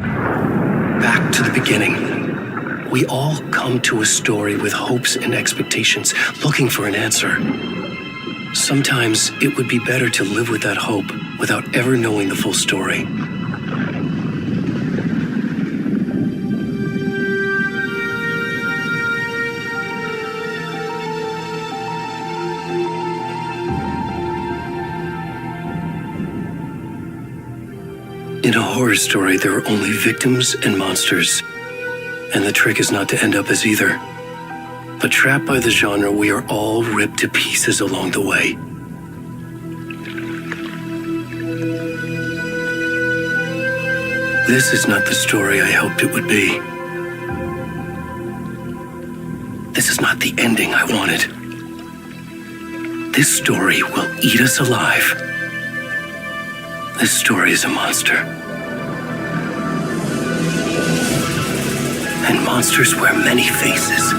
Back to the beginning. We all come to a story with hopes and expectations, looking for an answer. Sometimes it would be better to live with that hope without ever knowing the full story. In a horror story, there are only victims and monsters, and the trick is not to end up as either. But trapped by the genre, we are all ripped to pieces along the way. This is not the story I hoped it would be. This is not the ending I wanted. This story will eat us alive. This story is a monster. And monsters wear many faces.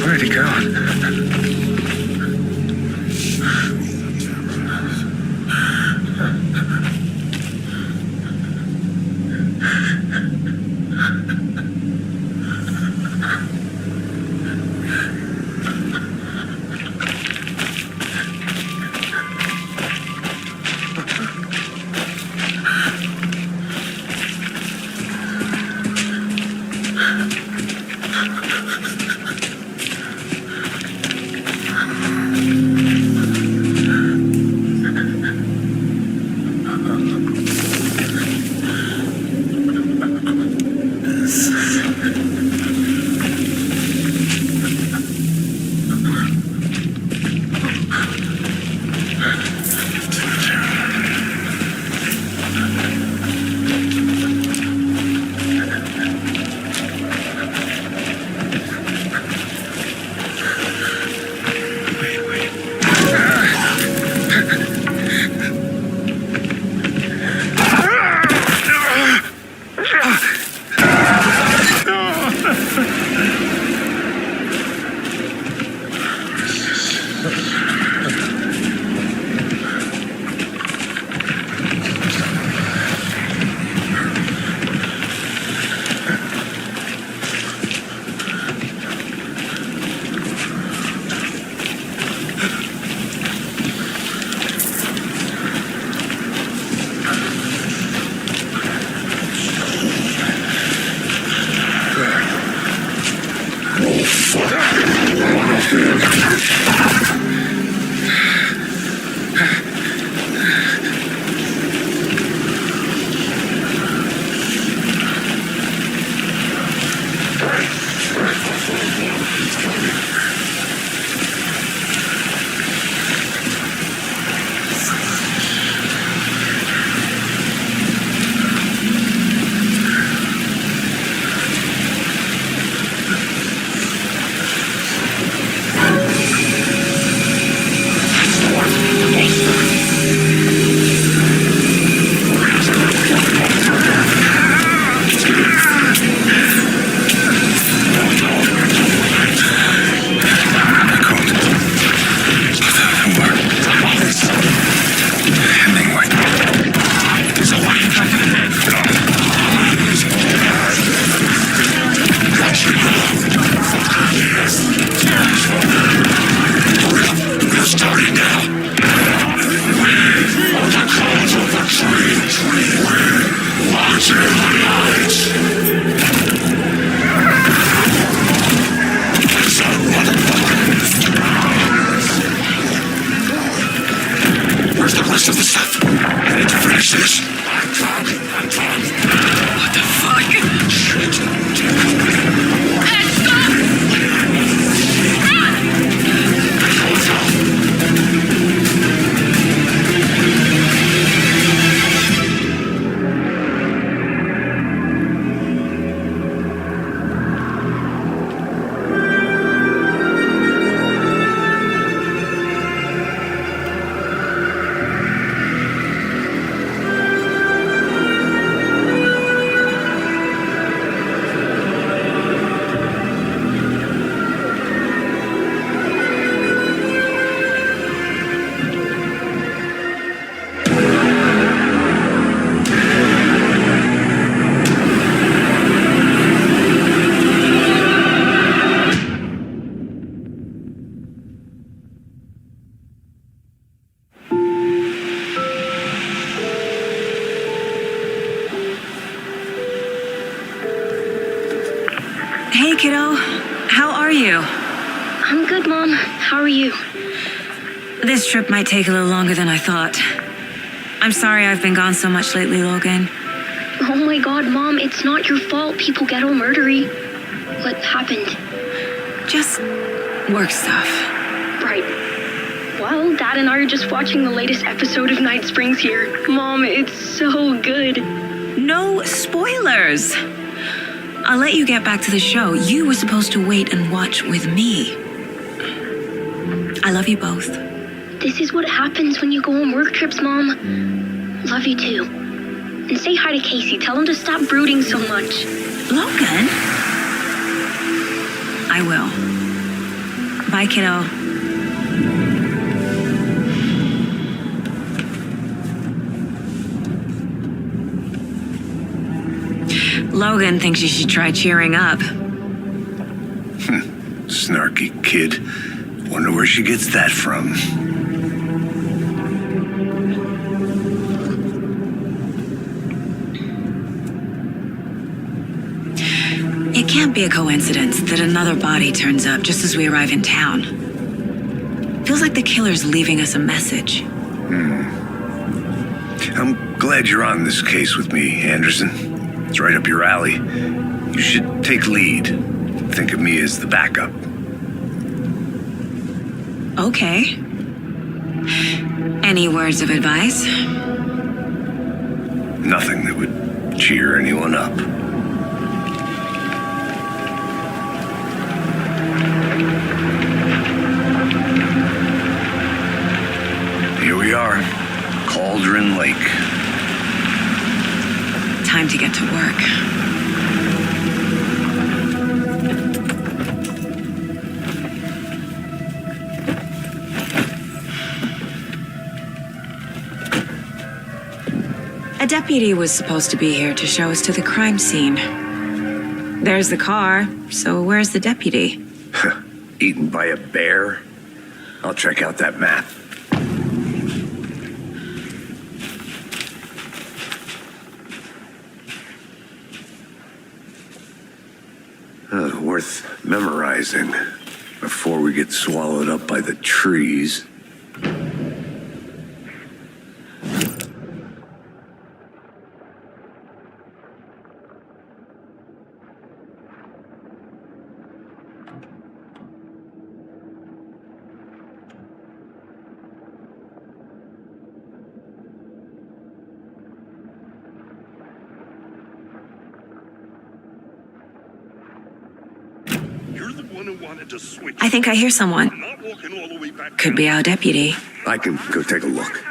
Where'd he go? Starting now. The clouds of the tree wind. Watch the lights. Is that where's the rest of the stuff? I need to finish this. I'm done. What the fuck? Shit. Ed, stop! Run! Hey, kiddo. How are you? I'm good, Mom. How are you? This trip might take a little longer than I thought. I'm sorry I've been gone so much lately, Logan. Oh my god, Mom, it's not your fault people get all murdery. What happened? Just work stuff. Right. Well, Dad and I are just watching the latest episode of Night Springs here. Mom, it's so good. No spoilers! I'll let you get back to the show. You were supposed to wait and watch with me. I love you both. This is what happens when you go on work trips, Mom. Love you too. And say hi to Casey. Tell him to stop brooding so much. Logan? I will. Bye, kiddo. Logan thinks you should try cheering up. Snarky kid. Wonder where she gets that from. It can't be a coincidence that another body turns up just as we arrive in town. Feels like the killer's leaving us a message. I'm glad you're on this case with me, Anderson. It's right up your alley. You should take lead. Think of me as the backup. Okay. Any words of advice? Nothing that would cheer anyone up. Here we are, Cauldron Lake. Time to get to work. A deputy was supposed to be here to show us to the crime scene. There's the car, so where's the deputy? Eaten by a bear? I'll check out that map. Worth memorizing before we get swallowed up by the trees. You're the one who wanted to switch. I think I hear someone. I'm not walking all the way back. Could be our deputy. I can go take a look.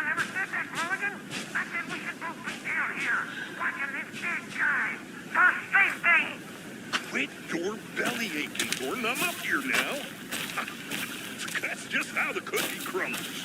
Quit your belly aching, Gordon. I'm up here now. That's just how the cookie crumbles.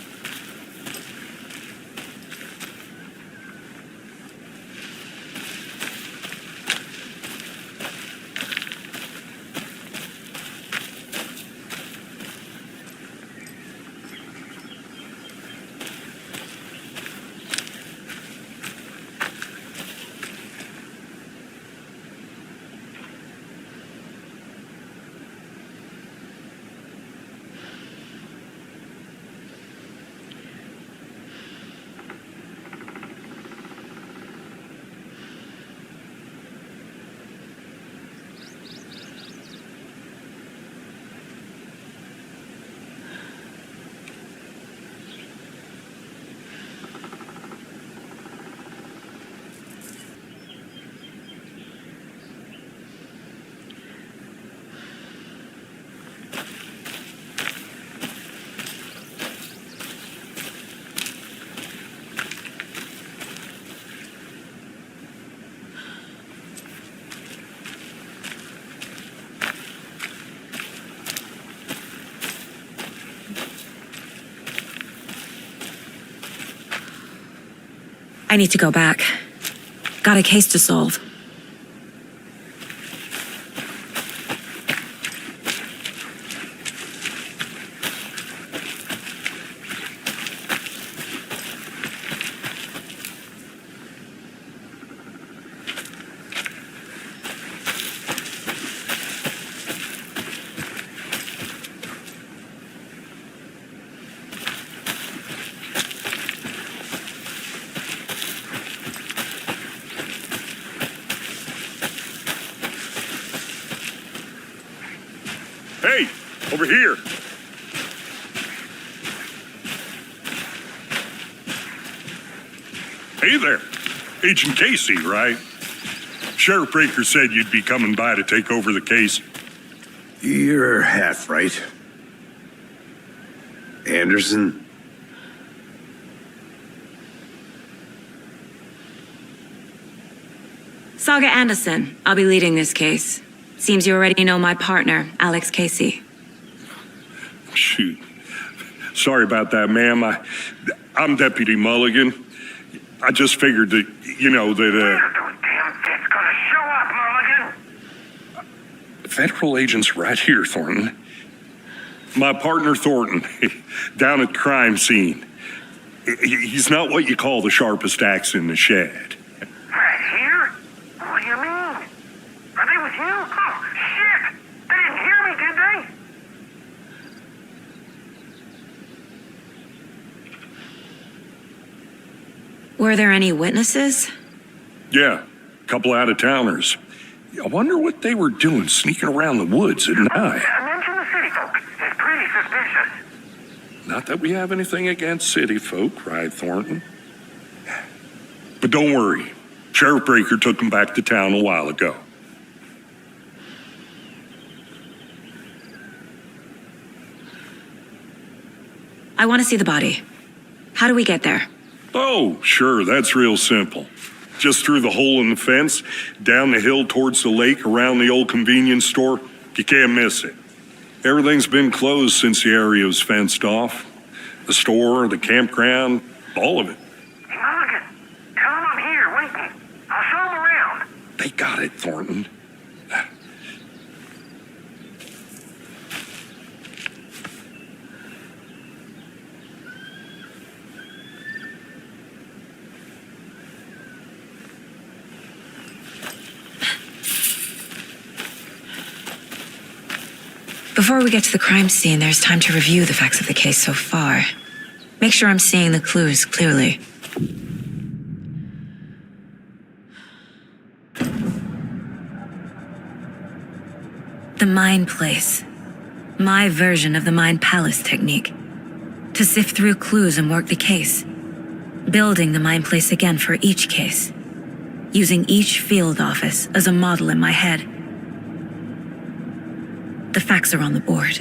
I need to go back. Got a case to solve. Hey, over here. Hey there. Agent Casey, right? Sheriff Breaker said you'd be coming by to take over the case. You're half right. Anderson? Saga Anderson. I'll be leading this case. Seems you already know my partner, Alex Casey. Shoot. Sorry about that, ma'am. I'm Deputy Mulligan. I just figured that, Federal agent's right here, Thornton. My partner, Thornton, down at the crime scene. He's not what you call the sharpest axe in the shed. Right here? What do you mean? Are they with you? Oh, shit! They didn't hear me, did they? Were there any witnesses? Yeah, a couple out-of-towners. I wonder what they were doing sneaking around the woods at night. Mention the city folk. It's pretty suspicious. Not that we have anything against city folk, cried Thornton. But don't worry. Sheriff Breaker took them back to town a while ago. I want to see the body. How do we get there? Oh, sure, that's real simple. Just through the hole in the fence, down the hill towards the lake, around the old convenience store. You can't miss it. Everything's been closed since the area was fenced off. The store, the campground, all of it. Hey, Mulligan, tell them I'm here, waiting. I'll show them around. They got it, Thornton. Before we get to the crime scene, there's time to review the facts of the case so far. Make sure I'm seeing the clues clearly. The Mind Place. My version of the Mind Palace technique. To sift through clues and work the case. Building the Mind Place again for each case. Using each field office as a model in my head. The facts are on the board.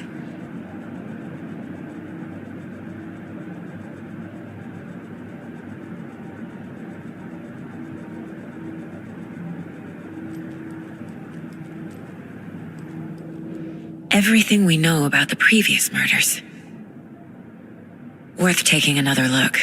Everything we know about the previous murders. Worth taking another look.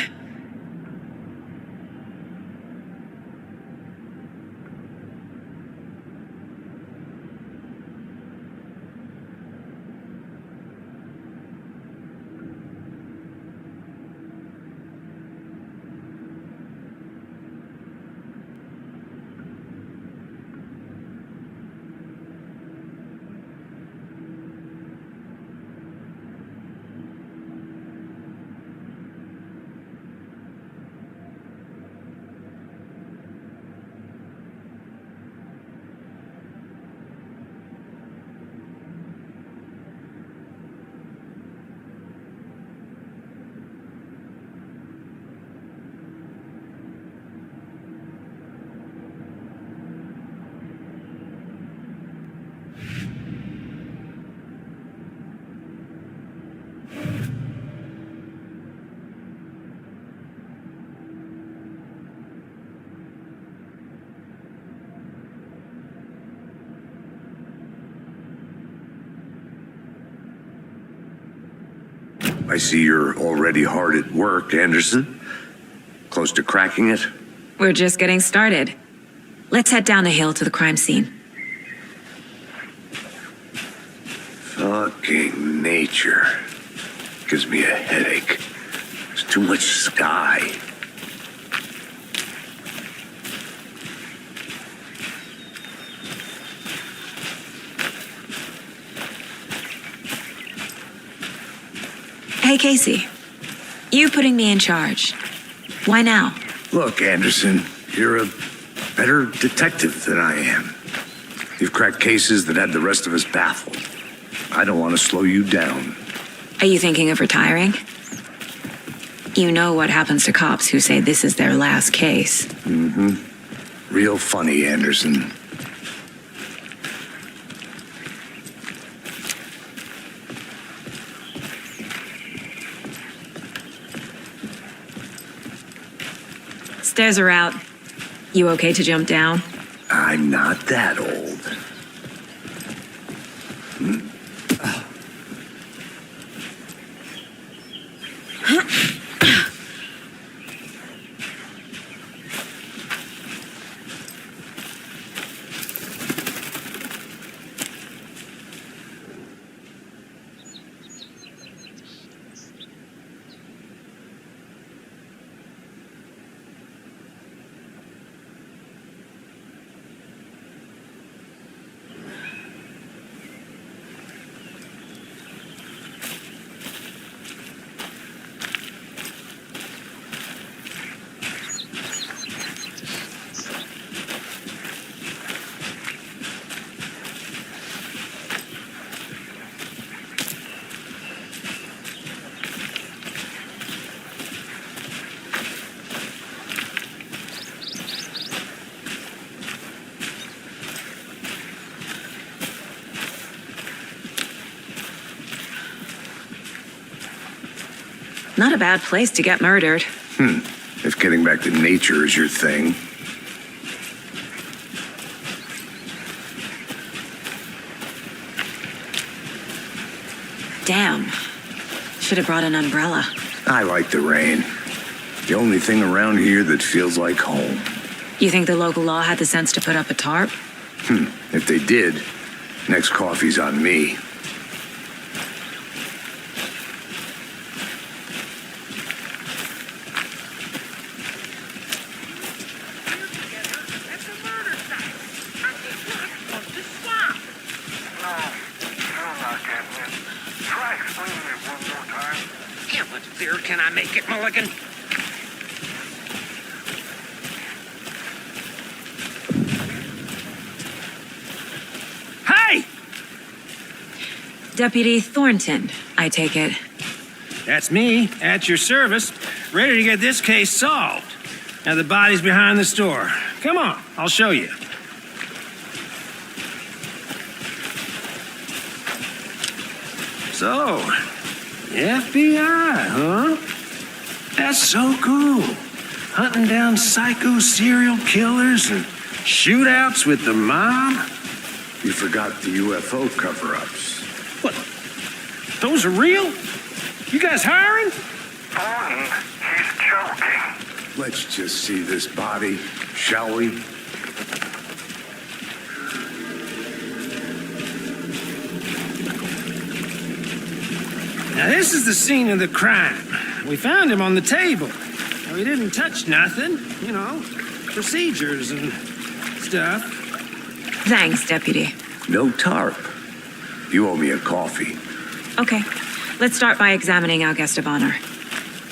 I see you're already hard at work, Anderson. Close to cracking it? We're just getting started. Let's head down the hill to the crime scene. Fucking nature. Gives me a headache. There's too much sky. Hey, Casey. You putting me in charge. Why now? Look, Anderson, you're a better detective than I am. You've cracked cases that had the rest of us baffled. I don't want to slow you down. Are you thinking of retiring? You know what happens to cops who say this is their last case. Real funny, Anderson. Stairs are out. You okay to jump down? I'm not that old. Not a bad place to get murdered. If getting back to nature is your thing. Damn. Should have brought an umbrella. I like the rain. The only thing around here that feels like home. You think the local law had the sense to put up a tarp? If they did, next coffee's on me. It's a murder site. I think not supposed to swamp. No, you're not getting it. Try explaining it one more time. How much clearer can I make it, Mulligan? Hey! Deputy Thornton, I take it. That's me, at your service, ready to get this case solved. Now the body's behind the store. Come on, I'll show you. So, FBI, huh? That's so cool. Hunting down psycho serial killers and shootouts with the mob. You forgot the UFO cover-ups. What? Those are real? You guys hiring? Thornton, he's joking. Let's just see this body, shall we? Now, this is the scene of the crime. We found him on the table. Now, he didn't touch nothing, you know, procedures and stuff. Thanks, Deputy. No tarp. You owe me a coffee. Okay, let's start by examining our guest of honor.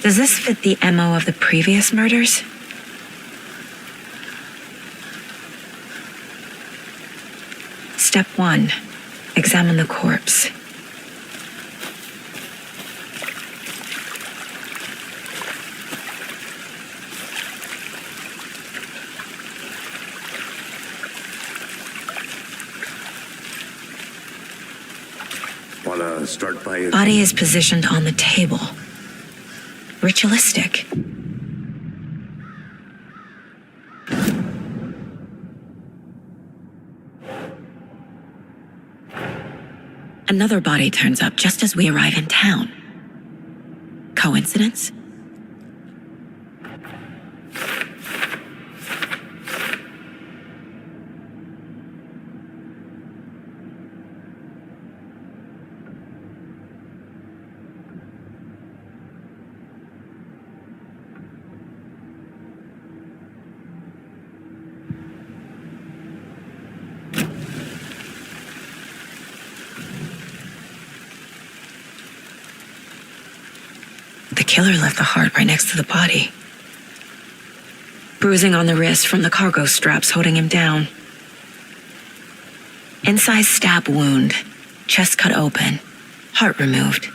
Does this fit the MO of the previous murders? Step 1. Examine the corpse. Wanna start by it? Body is positioned on the table. Ritualistic. Another body turns up just as we arrive in town. Coincidence? killer left the heart right next to the body. Bruising on the wrist from the cargo straps holding him down. Incised stab wound, chest cut open, heart removed.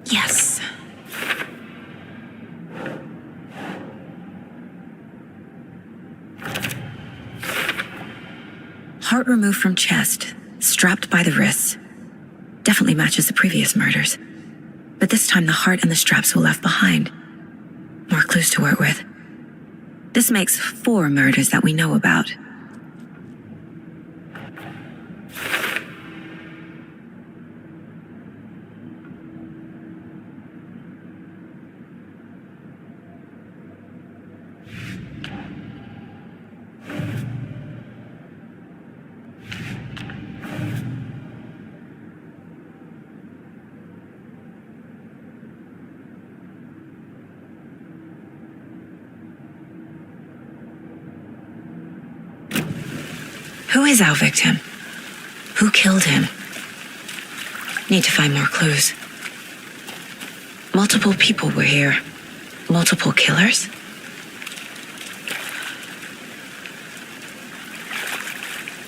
Yes. Heart removed from chest, strapped by the wrists. Definitely matches the previous murders. But this time the heart and the straps were left behind. More clues to work with. This makes 4 murders that we know about. Who is our victim? Who killed him? Need to find more clues. Multiple people were here. Multiple killers?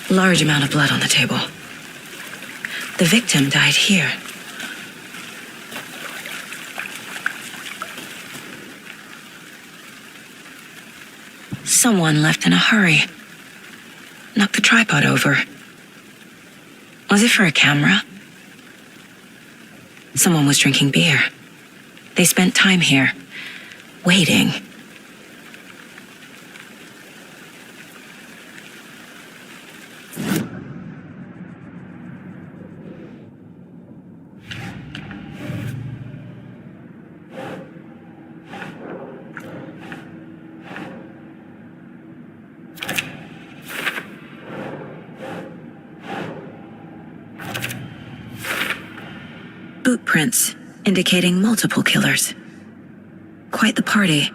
Large amount of blood on the table. The victim died here. Someone left in a hurry. Knocked the tripod over. Was it for a camera? Someone was drinking beer. They spent time here, waiting. Boot prints indicating multiple killers. Quite the party.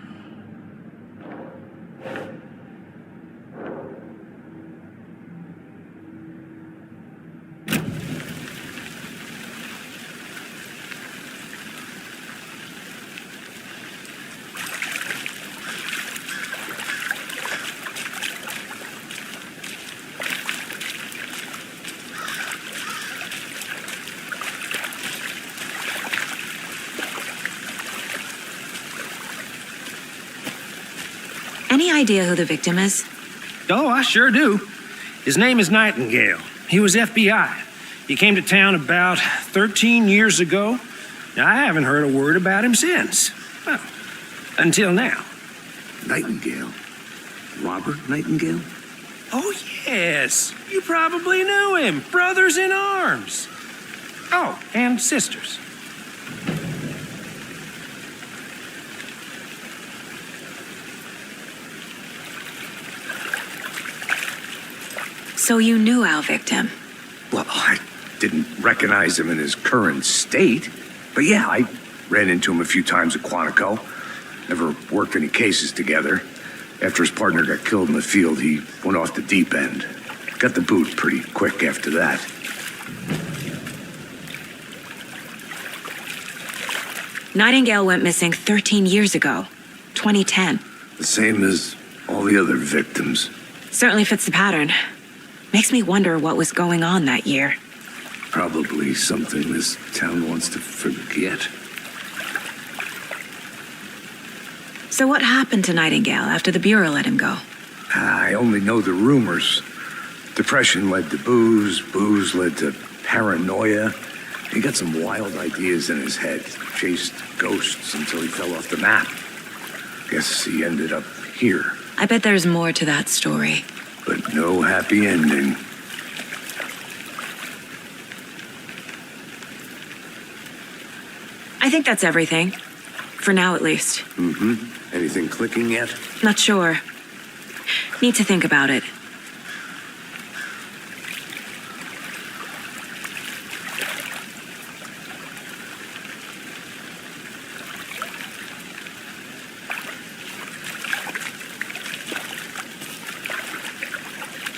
Any idea who the victim is? Oh, I sure do. His name is Nightingale. He was FBI. He came to town about 13 years ago. Now, I haven't heard a word about him since. Well, until now. Nightingale? Robert Nightingale? Oh, yes. You probably knew him. Brothers in arms. Oh, and sisters. So you knew our victim? Well, I didn't recognize him in his current state. But yeah, I ran into him a few times at Quantico. Never worked any cases together. After his partner got killed in the field, he went off the deep end. Got the boot pretty quick after that. Nightingale went missing 13 years ago, 2010. The same as all the other victims. Certainly fits the pattern. Makes me wonder what was going on that year. Probably something this town wants to forget. So what happened to Nightingale after the Bureau let him go? I only know the rumors. Depression led to booze, booze led to paranoia. He got some wild ideas in his head, chased ghosts until he fell off the map. Guess he ended up here, I bet there's more to that story. but no happy ending. I think that's everything. For now, at least. Mm-hmm. Anything clicking yet? Not sure. Need to think about it.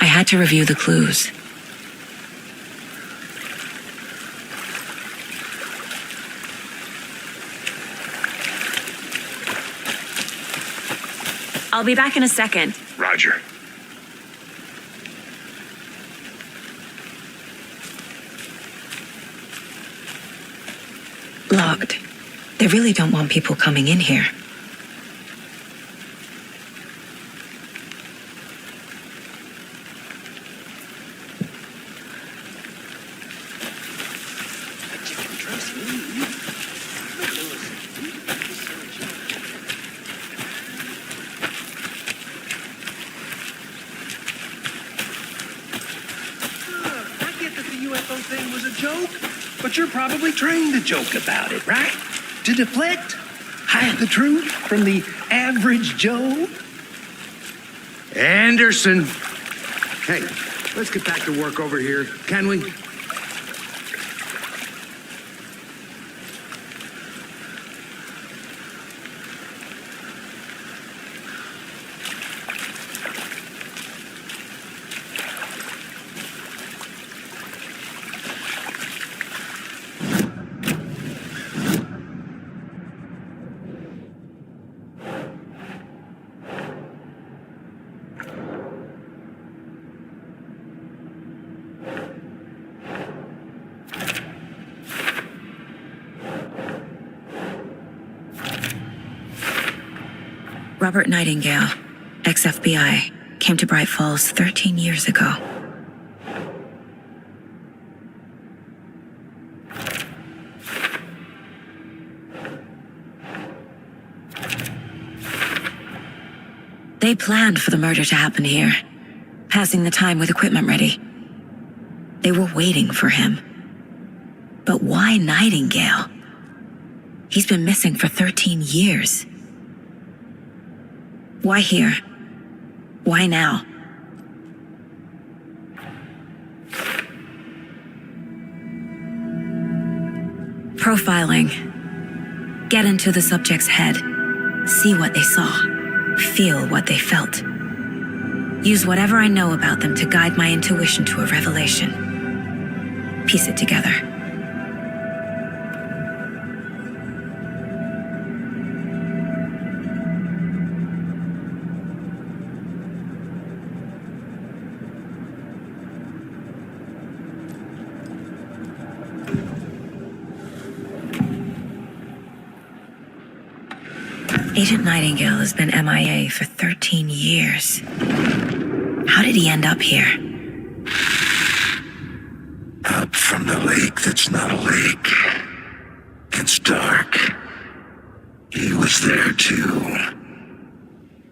I had to review the clues. I'll be back in a second. Roger. Locked. They really don't want people coming in here. I get that the UFO thing was a joke, but you're probably trained to joke about it, right? To deflect? Hide the truth from the average Joe? Anderson! Hey, let's get back to work over here, can we? Robert Nightingale, ex-FBI, came to Bright Falls 13 years ago. They planned for the murder to happen here, passing the time with equipment ready. They were waiting for him. But why Nightingale? He's been missing for 13 years. Why here? Why now? Profiling. Get into the subject's head. See what they saw. Feel what they felt. Use whatever I know about them to guide my intuition to a revelation. Piece it together. Agent Nightingale has been MIA for 13 years. How did he end up here? Up from the lake that's not a lake. It's dark. He was there too.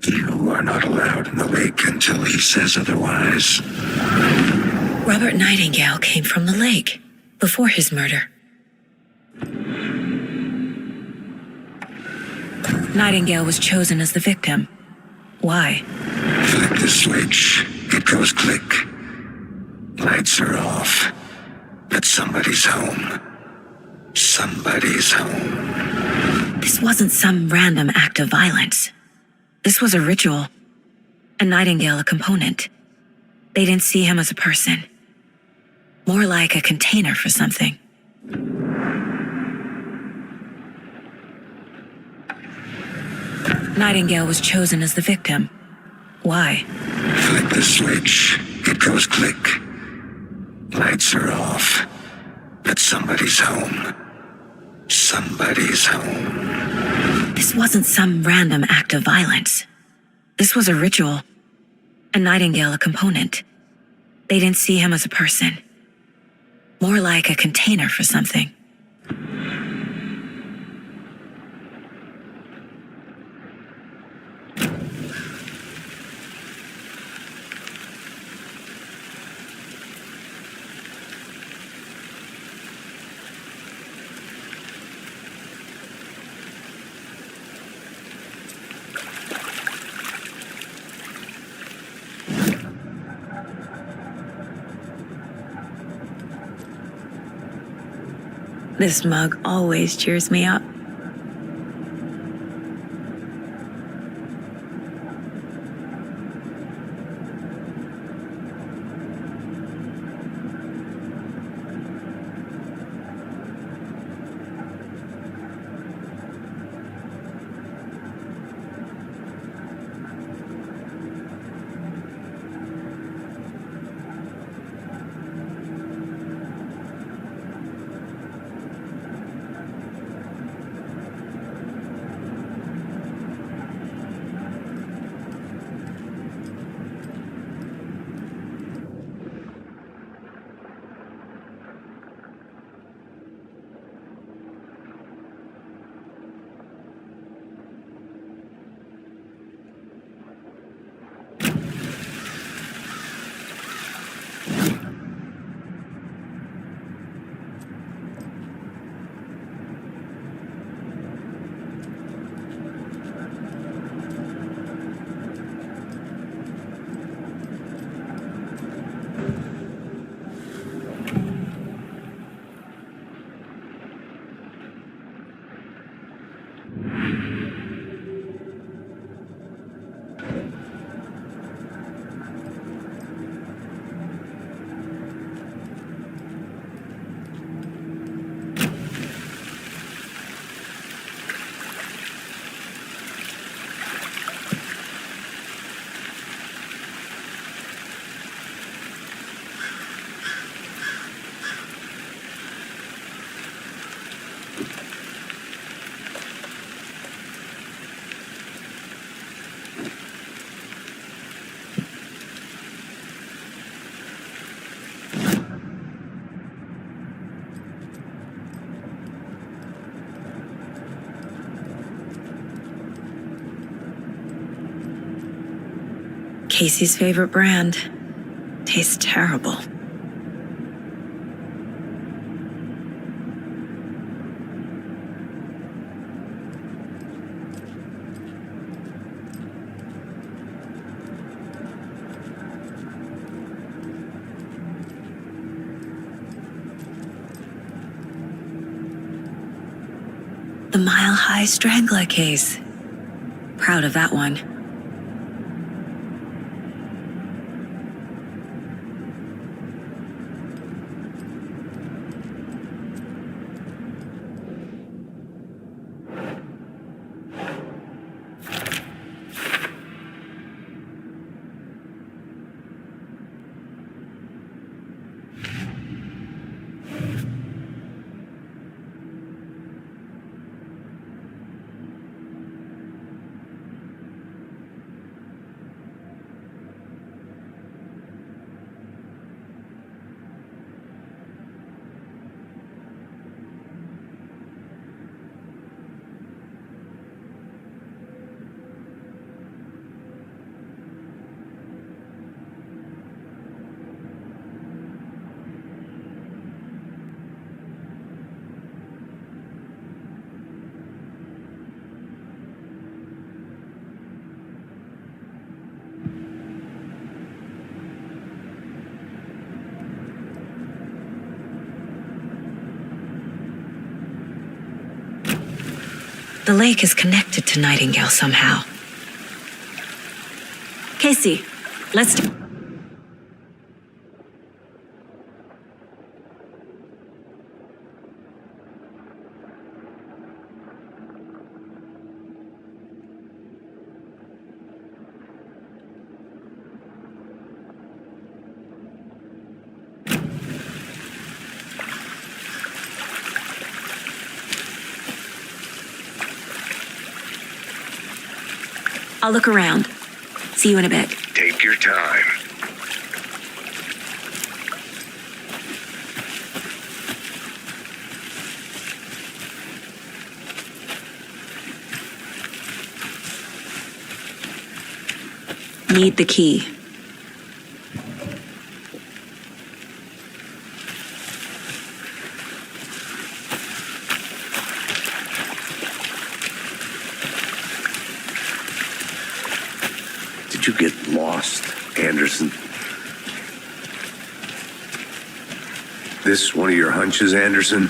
You are not allowed in the lake until he says otherwise. Robert Nightingale came from the lake before his murder. Nightingale was chosen as the victim. Why? Flick the switch. It goes click. Lights are off. But somebody's home. Somebody's home. This wasn't some random act of violence. This was a ritual. And Nightingale a component. They didn't see him as a person. More like a container for something. Nightingale was chosen as the victim. Why? Flick the switch. It goes click. Lights are off. But somebody's home. Somebody's home. This wasn't some random act of violence. This was a ritual. And Nightingale a component. They didn't see him as a person. More like a container for something. This mug always cheers me up. Casey's favorite brand. Tastes terrible. The Mile High Strangler case. Proud of that one. The lake is connected to Nightingale somehow. Casey, let's do... I'll look around. See you in a bit. Take your time. Need the key. Did you get lost, Anderson? This one of your hunches, Anderson?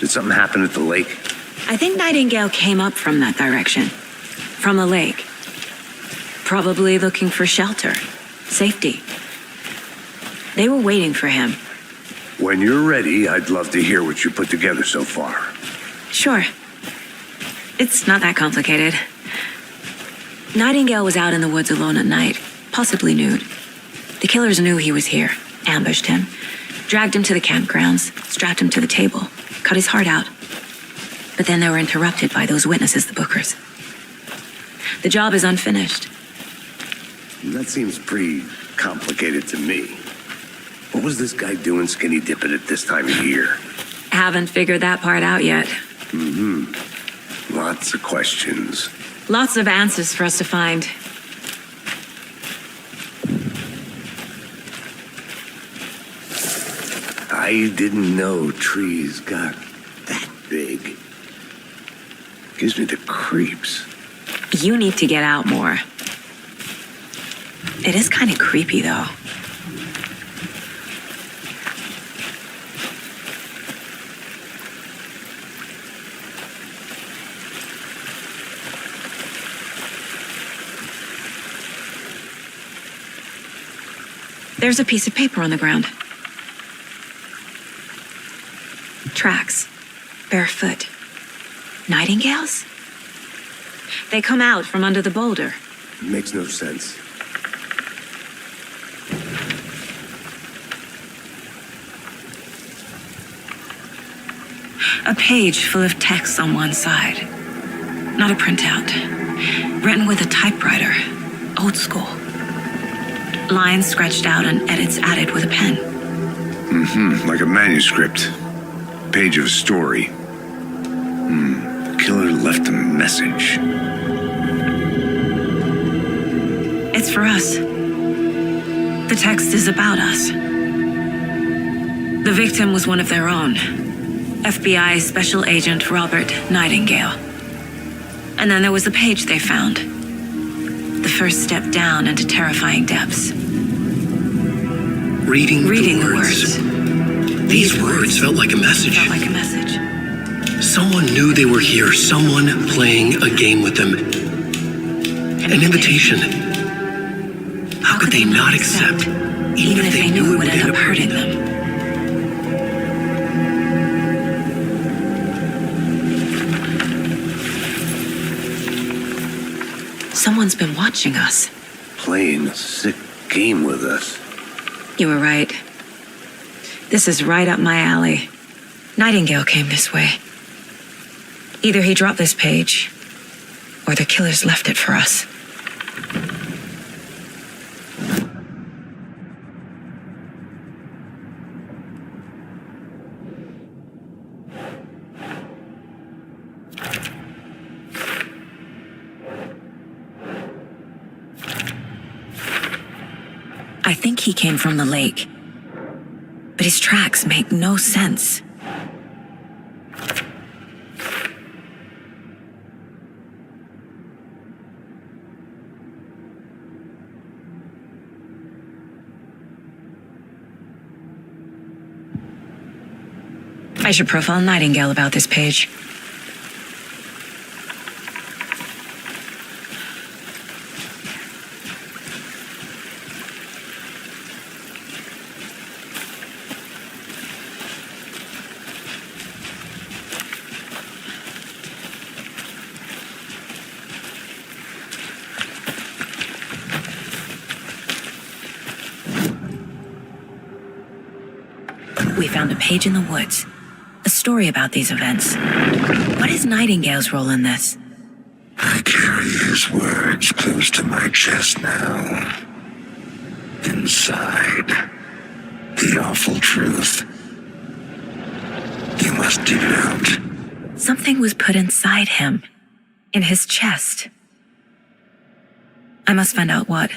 Did something happen at the lake? I think Nightingale came up from that direction. From the lake. Probably looking for shelter. Safety. They were waiting for him. When you're ready, I'd love to hear what you put together so far. Sure. It's not that complicated. Nightingale was out in the woods alone at night, possibly nude. The killers knew he was here, ambushed him, dragged him to the campgrounds, strapped him to the table, cut his heart out. But then they were interrupted by those witnesses, the Bookers. The job is unfinished. That seems pretty complicated to me. What was this guy doing skinny dipping at this time of year? Haven't figured that part out yet. Lots of questions. Lots of answers for us to find. I didn't know trees got that big. Gives me the creeps. You need to get out more. It is kind of creepy, though. There's a piece of paper on the ground. Tracks. Barefoot. Nightingales? They come out from under the boulder. Makes no sense. A page full of text on one side. Not a printout. Written with a typewriter. Old school. Lines scratched out and edits added with a pen. Like a manuscript. Page of a story. The killer left a message. It's for us. The text is about us. The victim was one of their own. FBI Special Agent Robert Nightingale. And then there was the page they found. The first step down into terrifying depths. Reading the words. These words felt like a message. Felt like a message. Someone knew they were here. Someone playing a game with them. An invitation. How could they not accept, even if they knew it would end up hurting them? Someone's been watching us. Playing a sick game with us. You were right. This is right up my alley. Nightingale came this way. Either he dropped this page, or the killers left it for us. I think he came from the lake. But his tracks make no sense. I should profile Nightingale about this page. We found a page in the woods. A story about these events. What is Nightingale's role in this? I carry his words close to my chest now. Inside, the awful truth. You must dig it out. Something was put inside him. In his chest. I must find out what.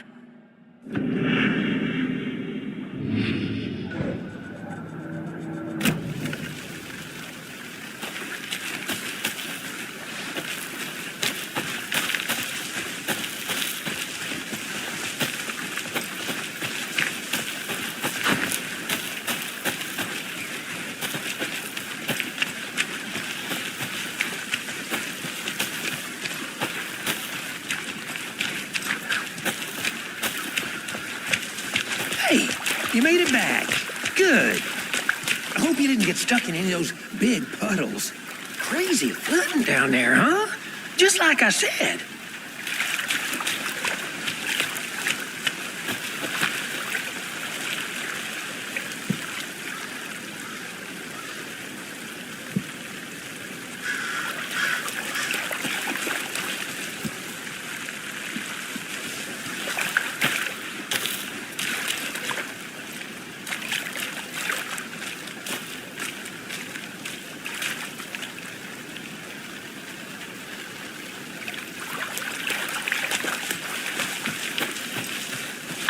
Hey, you made it back. Good. I hope you didn't get stuck in any of those big puddles. Crazy flooding down there, huh? Just like I said.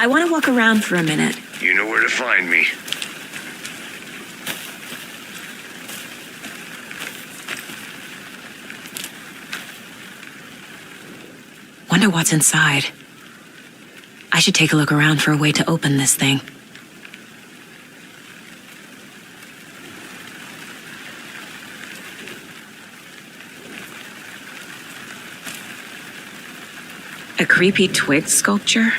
I want to walk around for a minute. You know where to find me. Wonder what's inside. I should take a look around for a way to open this thing. A creepy twig sculpture?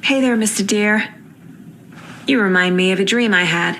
Hey there, Mr. Deer. You remind me of a dream I had.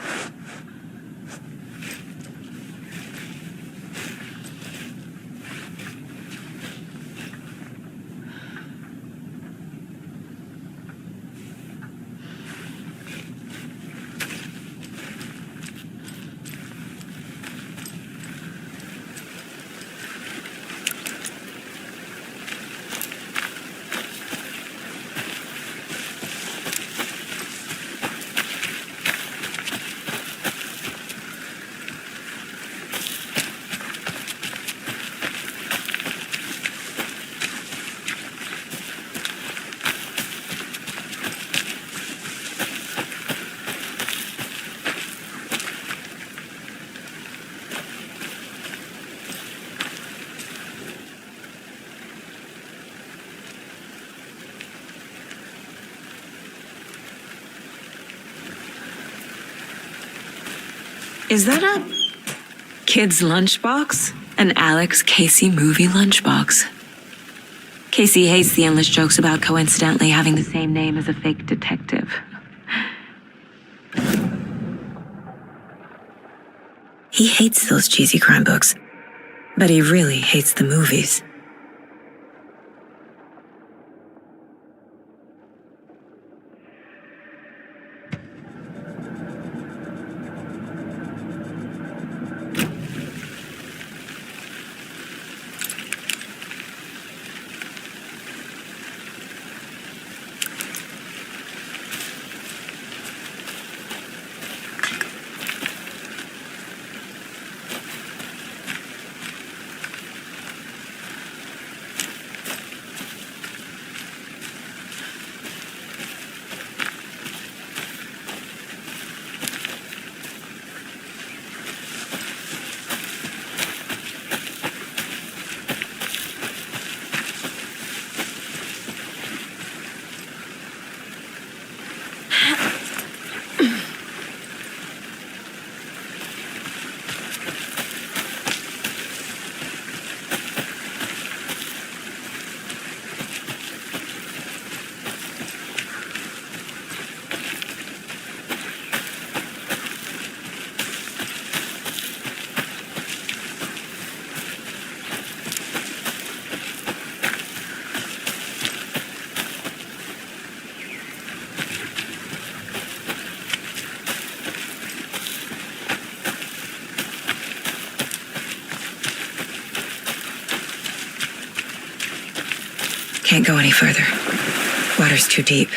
Is that a kid's lunchbox? An Alex Casey movie lunchbox. Casey hates the endless jokes about coincidentally having the same name as a fake detective. He hates those cheesy crime books, but he really hates the movies. Can't go any further. Water's too deep.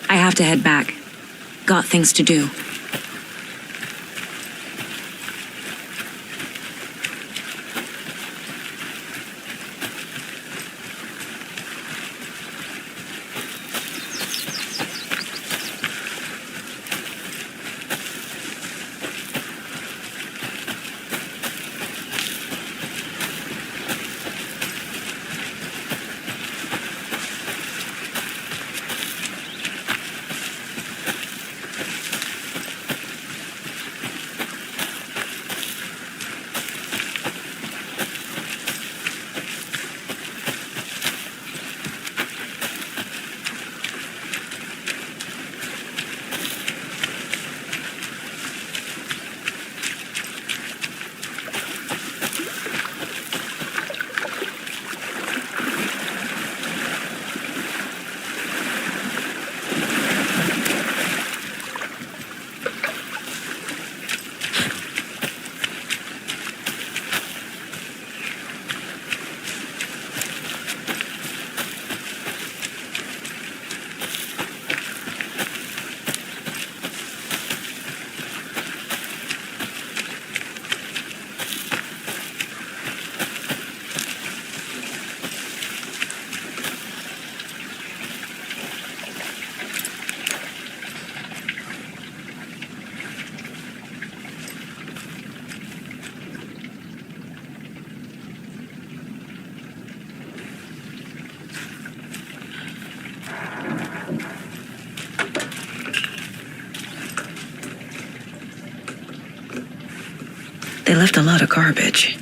I have to head back. Got things to do. They left a lot of garbage.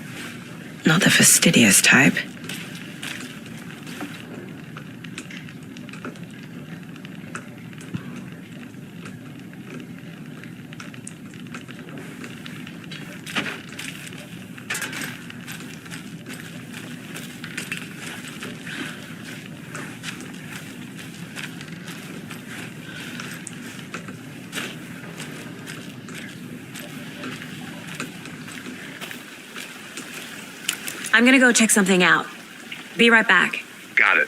Not the fastidious type. I'm gonna go check something out. Be right back. Got it.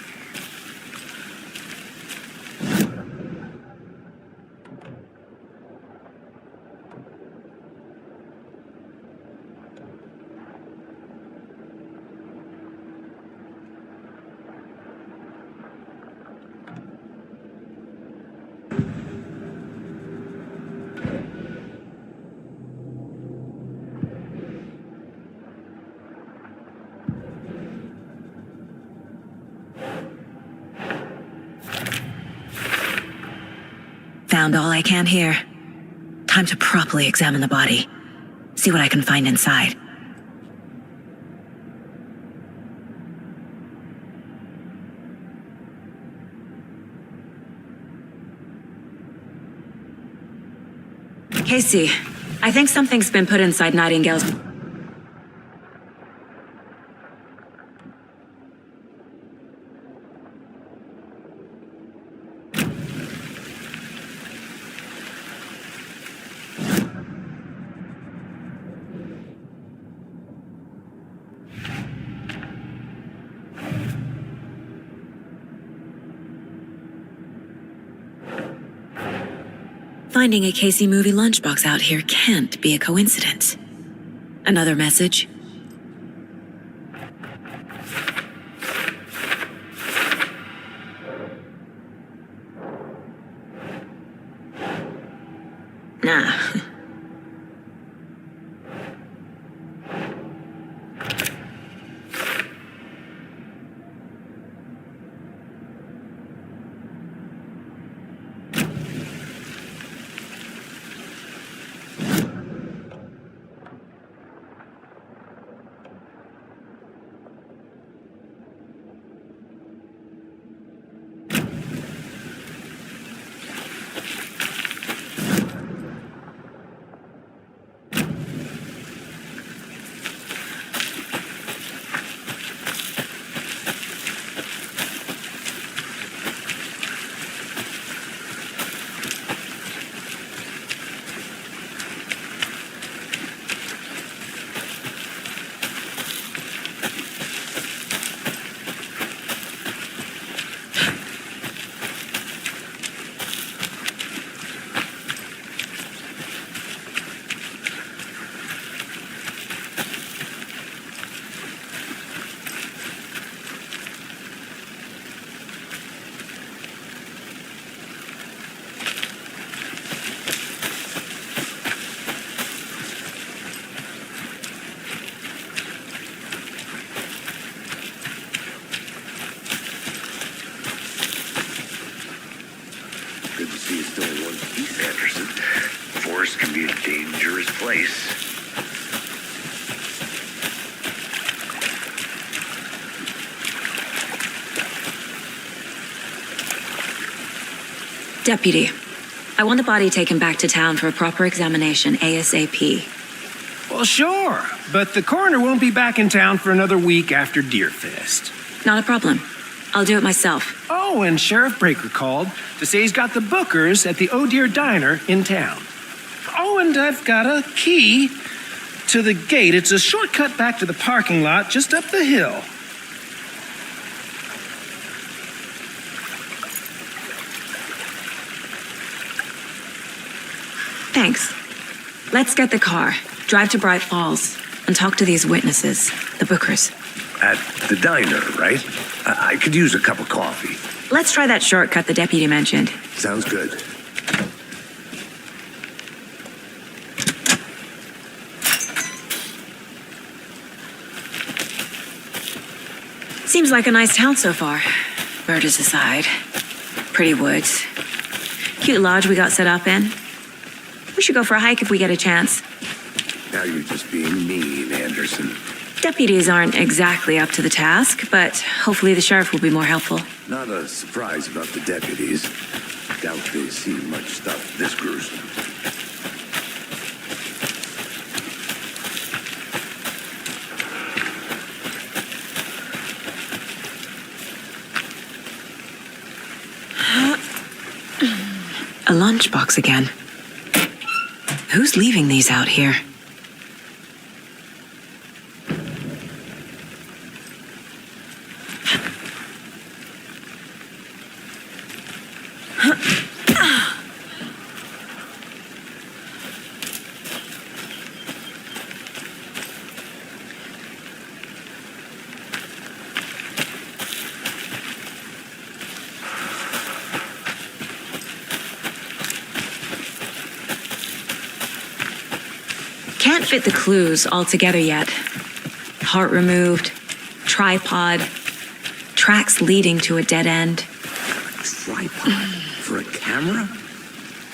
Found all I can here. Time to properly examine the body. See what I can find inside. Casey, I think something's been put inside Nightingale's... Finding a Casey movie lunchbox out here can't be a coincidence. Another message? Nah. Good to see you still in one piece, Anderson. The forest can be a dangerous place. Deputy, I want the body taken back to town for a proper examination ASAP. Well, sure, but the coroner won't be back in town for another week after Deerfest. Not a problem. I'll do it myself. Oh, and Sheriff Breaker called to say he's got the Bookers at the Oh Deer Diner in town. Oh, and I've got a key to the gate. It's a shortcut back to the parking lot just up the hill. Thanks. Let's get the car, drive to Bright Falls, and talk to these witnesses, the Bookers. At the diner, right? I could use a cup of coffee. Let's try that shortcut the deputy mentioned. Sounds good. Seems like a nice town so far. Murders aside. Pretty woods. Cute lodge we got set up in. We should go for a hike if we get a chance. Now you're just being mean, Anderson. Deputies aren't exactly up to the task, but hopefully the sheriff will be more helpful. Not a surprise about the deputies. Doubt they see much stuff this gruesome. A lunchbox again. Who's leaving these out here? Can't fit the clues all together yet. Heart removed, tripod, tracks leading to a dead end. Tripod? For a camera?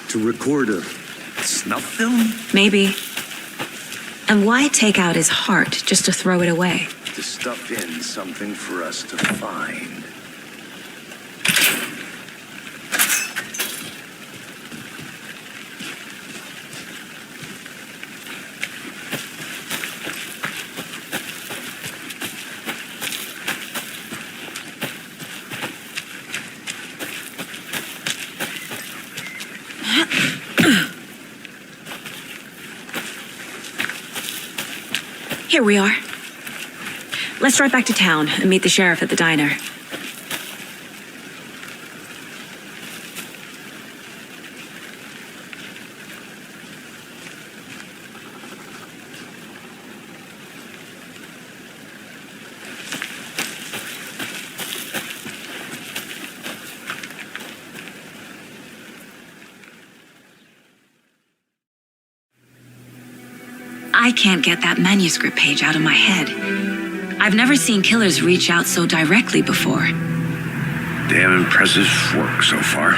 To record a snuff film? Maybe. And why take out his heart just to throw it away? To stuff in something for us to find. Here we are. Let's drive back to town and meet the sheriff at the diner. I can't get that manuscript page out of my head. I've never seen killers reach out so directly before. Damn impressive work so far.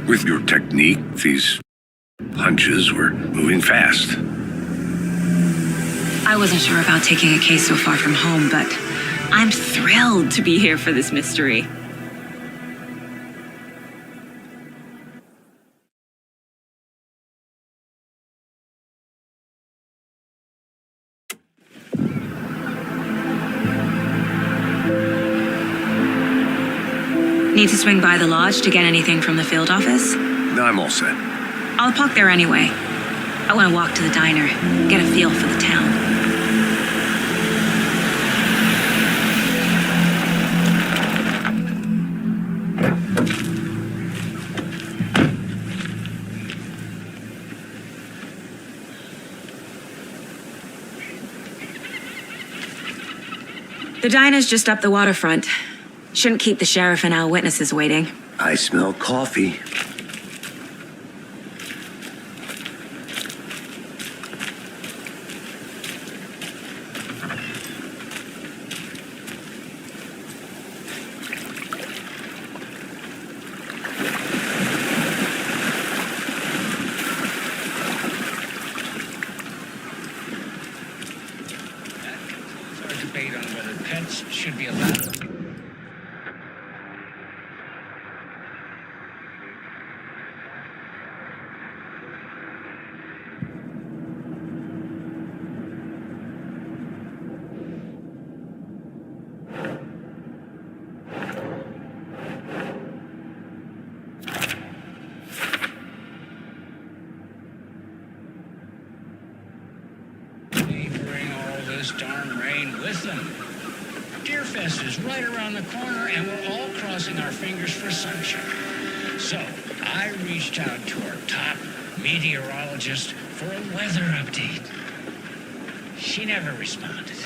With your technique, these hunches were moving fast. I wasn't sure about taking a case so far from home, but I'm thrilled to be here for this mystery. Need to swing by the lodge to get anything from the field office? No, I'm all set. I'll park there anyway. I want to walk to the diner, get a feel for the town. The diner's just up the waterfront. Shouldn't keep the sheriff and our witnesses waiting. I smell coffee. Our debate on whether pets should be allowed. They bring all this darn rain with them. Deerfest is right around the corner, and we're all crossing our fingers for sunshine. So I reached out to our top meteorologist for a weather update. She never responded,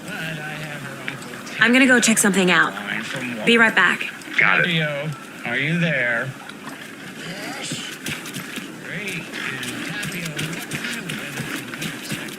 but I have her uncle. I'm gonna go check something out. Line from Be right back. Got it. Tapio, are you there? Yes. Great. And Tapio, what kind of weather can we expect?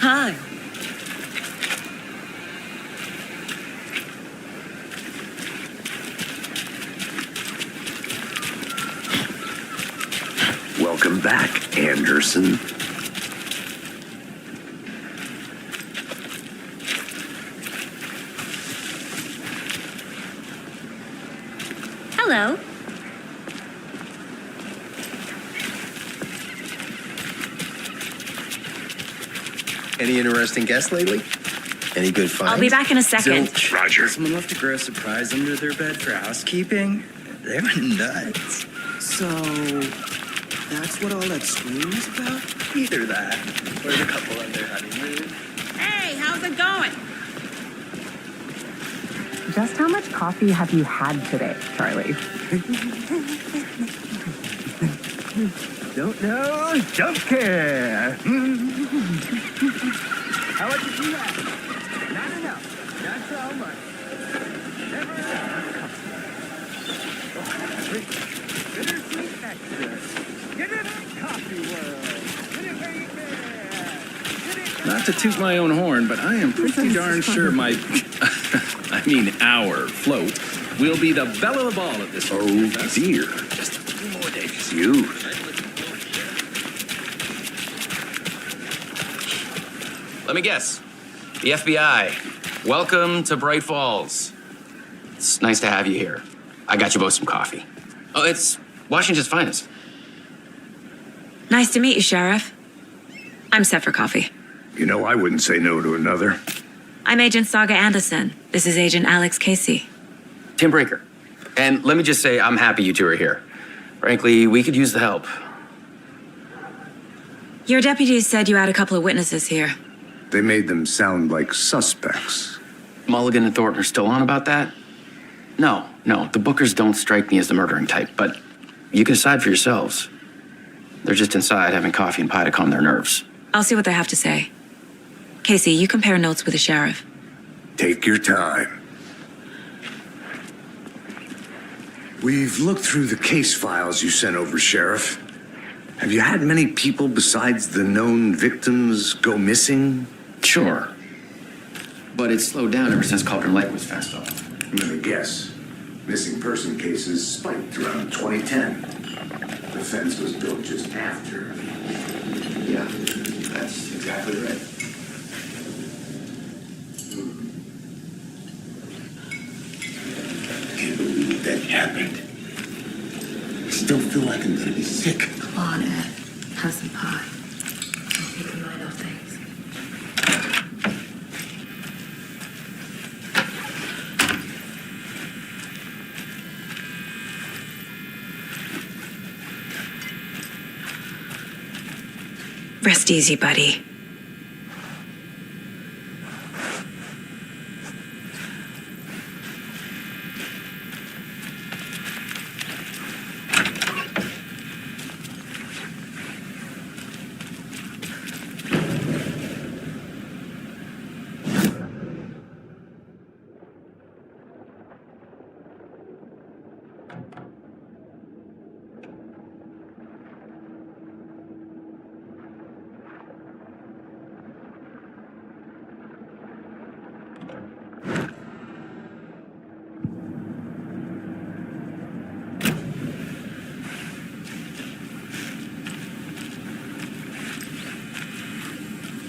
Hi. Welcome Welcome back, Anderson. Hello. Any interesting guests lately? Any good finds? I'll be back in a second. Zilch. Roger. Someone left to grow a surprise under their bed for housekeeping? They went nuts. So, that's what all that scream is about? Either that, or the couple on their honeymoon. Hey, how's it going? Just how much coffee have you had today, Charlie? Don't know, don't care. How much did you have? Not enough. That's how much. Never enough. Bittersweet nectar. Get it in coffee world. Get it where you can. Not to toot my own horn, but I am pretty darn sure my, I mean our float will be the belle of the ball at this Oh, fest. dear. Just a few more days. You. Let me guess. The FBI. Welcome to Bright Falls. It's nice to have you here. I got you both some coffee. Oh, it's Washington's finest. Nice to meet you, Sheriff. I'm set for coffee. You know, I wouldn't say no to another. I'm Agent Saga Anderson. This is Agent Alex Casey. Tim Brinker. And let me just say, I'm happy you two are here. Frankly, we could use the help. Your deputies said you had a couple of witnesses here. They made them sound like suspects. Mulligan and Thornton are still on about that? No, the Bookers don't strike me as the murdering type, but you can decide for yourselves. They're just inside having coffee and pie to calm their nerves. I'll see what they have to say. Casey, you compare notes with the sheriff. Take your time. We've looked through the case files you sent over, Sheriff. Have you had many people besides the known victims go missing? Sure. But it's slowed down ever since Cauldron Lake was fenced off. I'm gonna guess. Missing person cases spiked around 2010. The fence was built just after. Yeah, that's exactly right. I can't believe that happened. I still feel like I'm gonna be sick. Come on, Ed. Have some pie. I'll take your mind off things. Rest easy, buddy.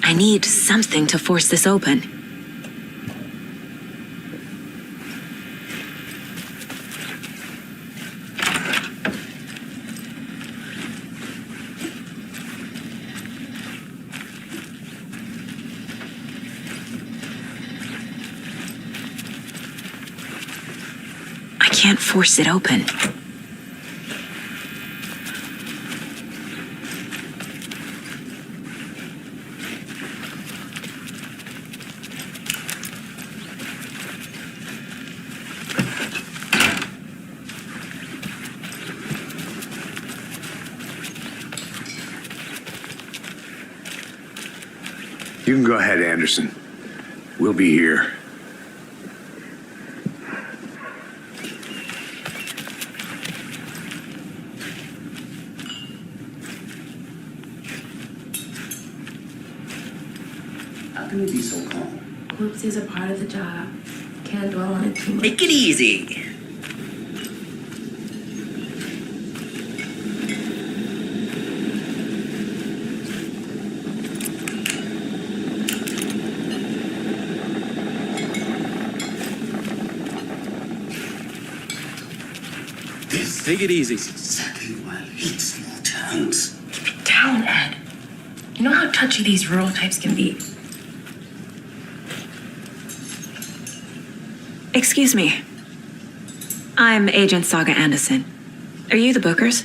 I need something to force this open. I can't force it open. You can go ahead, Anderson. We'll be here. How can you be so calm? Whoopsies are part of the job. Can't dwell on it too much. Take it easy. Take it easy. Small towns. Down, Ed. You know how touchy these rural types can be. Excuse me. I'm Agent Saga Anderson. Are you the Bookers?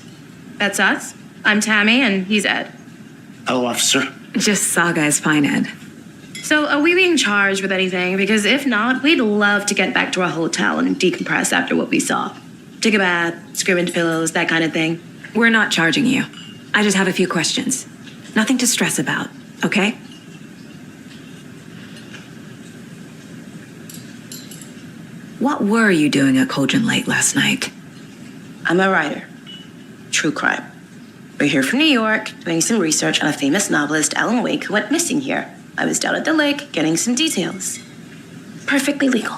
That's us. I'm Tammy, and he's Ed. Hello, officer. Just Saga is fine, Ed. So, are we being charged with anything? Because if not, we'd love to get back to our hotel and decompress after what we saw. Take a bath, scream into pillows, that kind of thing. We're not charging you. I just have a few questions. Nothing to stress about, okay? What were you doing at Cauldron Lake last night? I'm a writer. True crime. We're here from New York, doing some research on a famous novelist, Alan Wake, who went missing here. I was down at the lake, getting some details. Perfectly legal.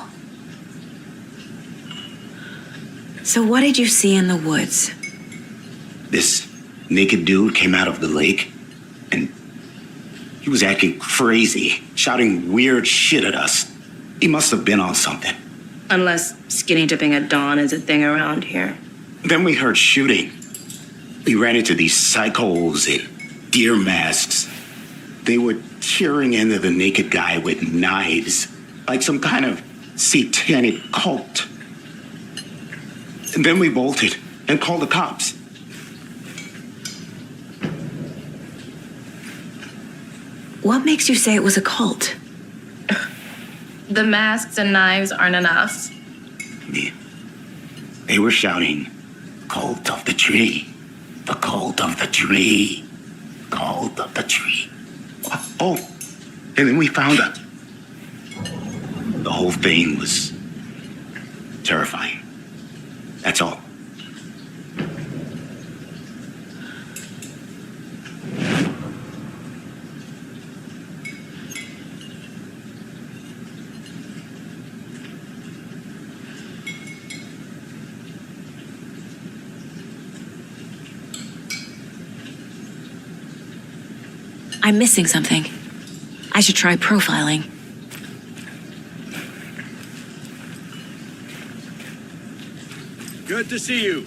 So what did you see in the woods? This naked dude came out of the lake, and he was acting crazy, shouting weird shit at us. He must have been on something. Unless skinny dipping at dawn is a thing around here. Then we heard shooting. We ran into these psychos in deer masks. They were tearing into the naked guy with knives, like some kind of satanic cult. And then we bolted and called the cops. What makes you say it was a cult? The masks and knives aren't enough. They were shouting, "Cult of the tree, the cult of the tree, cult of the tree." Oh, and then we found out. The whole thing was terrifying. That's all. I'm missing something. I should try profiling. Good to see you.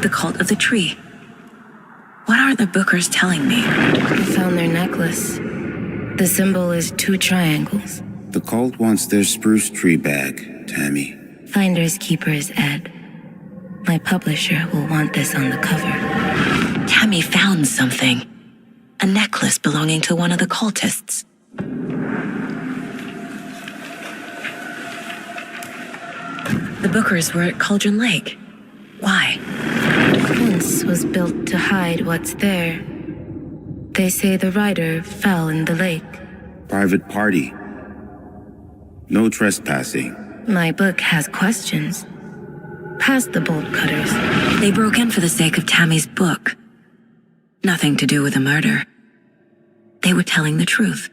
The cult of the tree. What are the Bookers telling me? We found their necklace. The symbol is 2 triangles. The cult wants their spruce tree back, Tammy. Finders keepers, Ed. My publisher will want this on the cover. Tammy found something. A necklace belonging to one of the cultists. The Bookers were at Cauldron Lake. Why? Once was built to hide what's there. They say the writer fell in the lake. Private party. No trespassing. My book has questions. Past the bolt cutters. They broke in for the sake of Tammy's book. Nothing to do with the murder. They were telling the truth.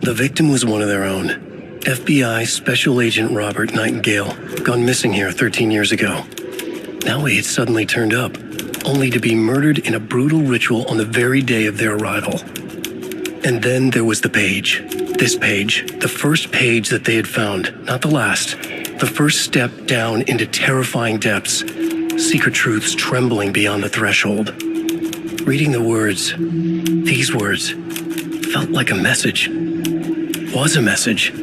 The victim was one of their own. FBI Special Agent Robert Nightingale, gone missing here 13 years ago. Now he had suddenly turned up, only to be murdered in a brutal ritual on the very day of their arrival. And then there was the page. This page, the first page that they had found, not the last. The first step down into terrifying depths, secret truths trembling beyond the threshold. Reading the words, these words, felt like a message. Was a message.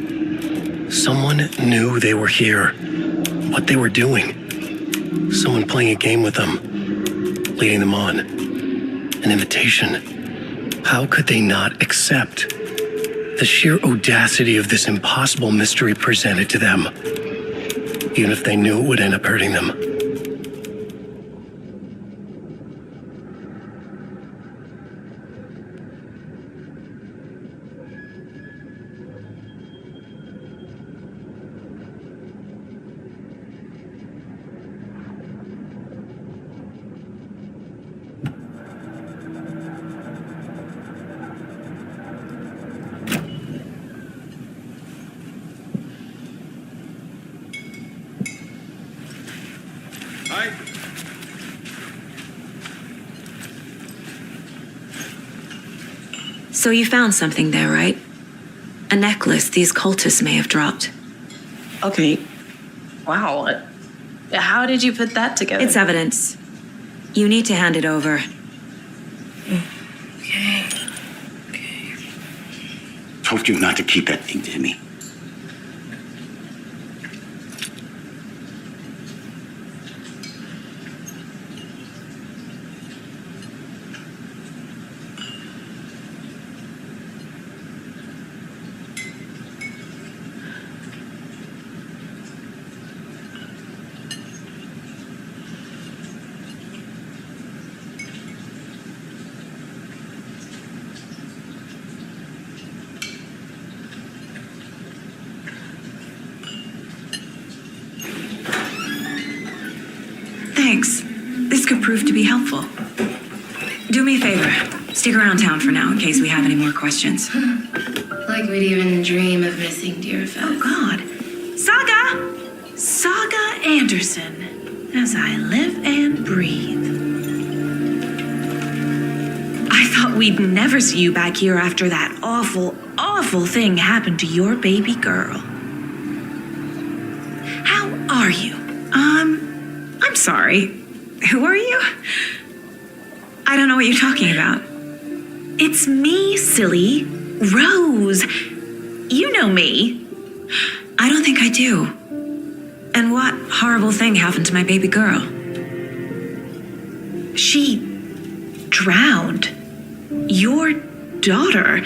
Someone knew they were here, what they were doing. Someone playing a game with them, leading them on. An invitation. How could they not accept? The sheer audacity of this impossible mystery presented to them. even if they knew it would end up hurting them. So you found something there, right? A necklace these cultists may have dropped. Okay. Wow. How did you put that together? It's evidence. You need to hand it over. Okay. Told you not to keep that thing to me. Thanks. This could prove to be helpful. Do me a favor. Stick around town for now in case we have any more questions. Like we'd even dream of missing Deerfest. Oh, God. Saga! Saga Anderson. As I live and breathe. I thought we'd never see you back here after that awful, awful thing happened to your baby girl. How are you? I'm sorry. Who are you? I don't know what you're talking about. It's me, silly. Rose. You know me. I don't think I do. And what horrible thing happened to my baby girl? She drowned. Your daughter.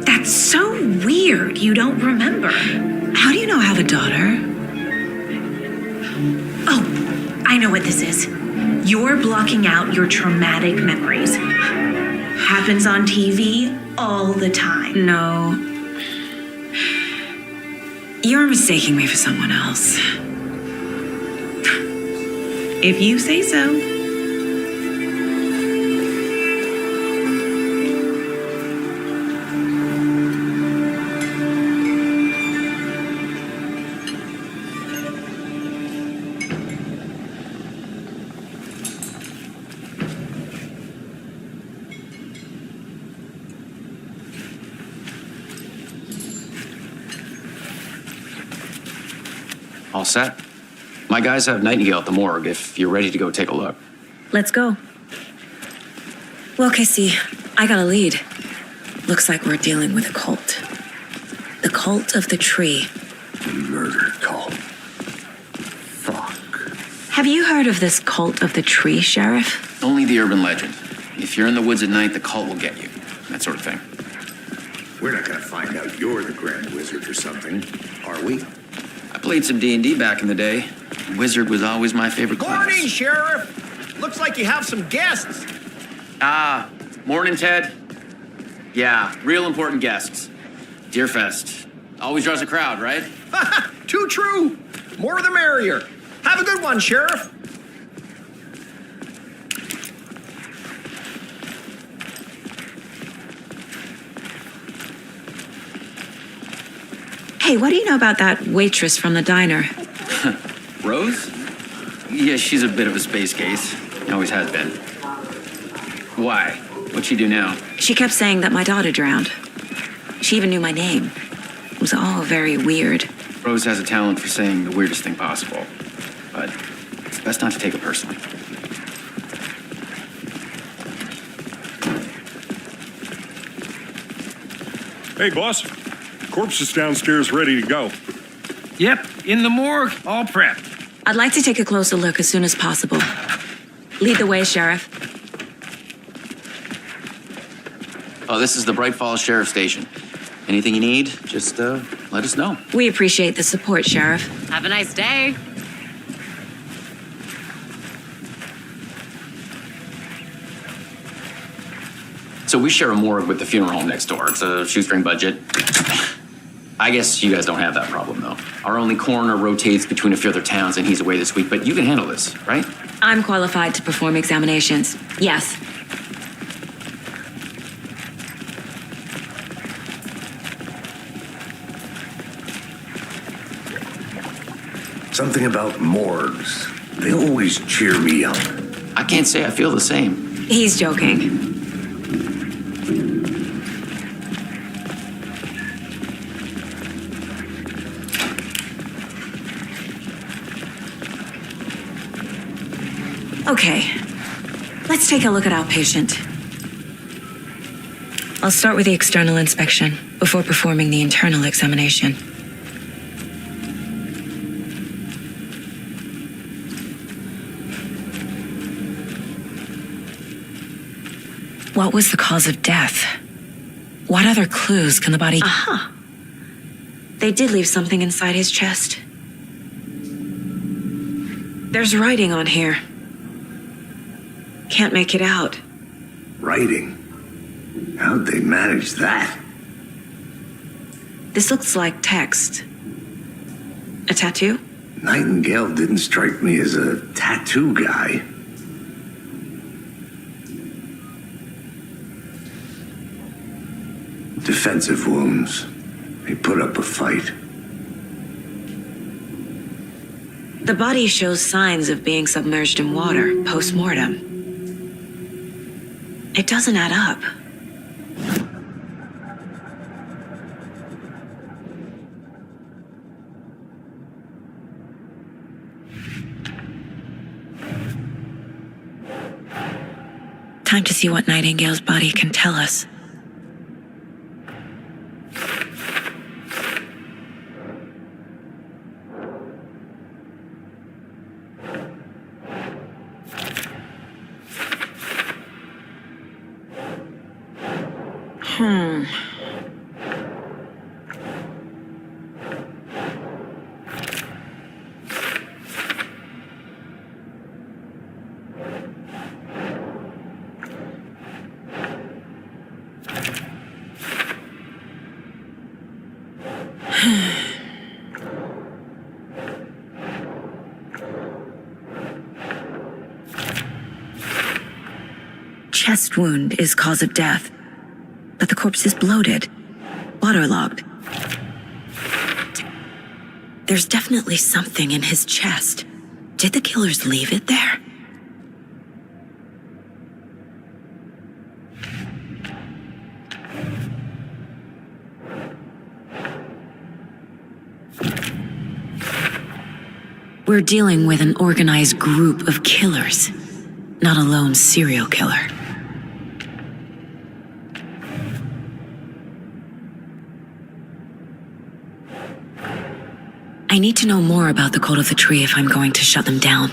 That's so weird you don't remember. How do you know I have a daughter? Oh, I know what this is. You're blocking out your traumatic memories. Happens on TV all the time. No. You're mistaking me for someone else. If you say so. All set? My guys have Nightingale at the morgue if you're ready to go take a look. Let's go. Well, Casey, I got a lead. Looks like we're dealing with a cult. The cult of the tree. Murder cult. Have you heard of this cult of the tree, Sheriff? Only the urban legend. If you're in the woods at night, the cult will get you. That sort of thing. We're not gonna find out you're the Grand Wizard or something, are we? I played some D&D back in the day. Wizard was always my favorite class. Morning, Sheriff. Looks like you have some guests. Morning, Ted. Yeah, real important guests. Deerfest. Always draws a crowd, right? Too true. More the merrier. Have a good one, Sheriff. Hey, what do you know about that waitress from the diner? Rose? Yeah, she's a bit of a space case. Always has been. Why? What'd she do now? She kept saying that my daughter drowned. She even knew my name. It was all very weird. Rose has a talent for saying the weirdest thing possible. But it's best not to take it personally. Hey, boss. Corpse is downstairs ready to go. Yep, in the morgue, all prepped. I'd like to take a closer look as soon as possible. Lead the way, Sheriff. Oh, this is the Bright Falls Sheriff Station. Anything you need, just let let us know. We appreciate the support, Sheriff. Have a nice day. So we share a morgue with the funeral home next door. It's a shoestring budget. I guess you guys don't have that problem, though. Our only coroner rotates between a few other towns, and he's away this week, but you can handle this, right? I'm qualified to perform examinations. Yes. Something about morgues. They always cheer me up. I can't say I feel the same. He's joking. Okay, let's take a look at our patient. I'll start with the external inspection before performing the internal examination. What was the cause of death? What other clues can the body... Aha! They did leave something inside his chest. There's writing on here. Can't make it out. Writing? How'd they manage that? This looks like text. A tattoo? Nightingale didn't strike me as a tattoo guy. Defensive wounds. They put up a fight. The body shows signs of being submerged in water post-mortem. It doesn't add up. Time to see what Nightingale's body can tell us. Chest wound is cause of death, but the corpse is bloated, waterlogged. There's definitely something in his chest. Did the killers leave it there? We're dealing with an organized group of killers, not a lone serial killer. I need to know more about the Cult of the Tree if I'm going to shut them down.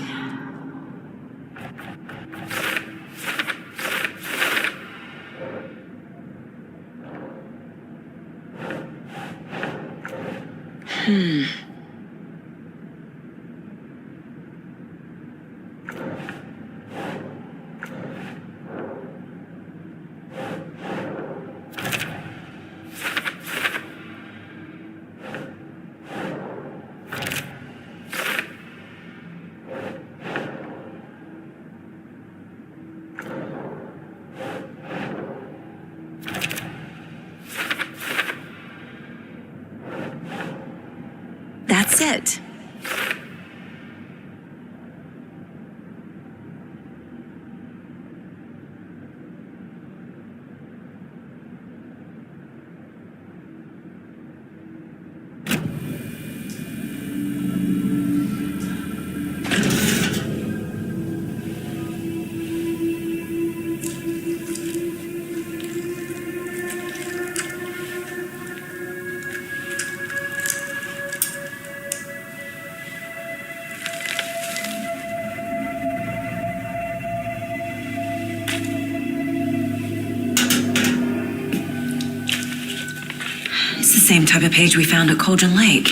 same type of page we found at Cauldron Lake.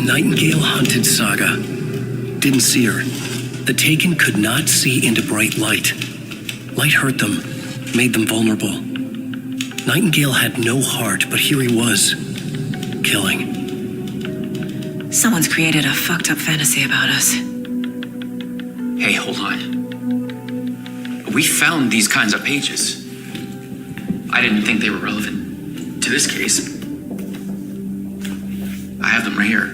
Nightingale hunted Saga. Didn't see her. The Taken could not see into bright light. Light hurt them, made them vulnerable. Nightingale had no heart, but here he was, killing. Someone's created a fucked up fantasy about us. Hey, hold on. We found these kinds of pages. I didn't think they were relevant to this case. I have them right here.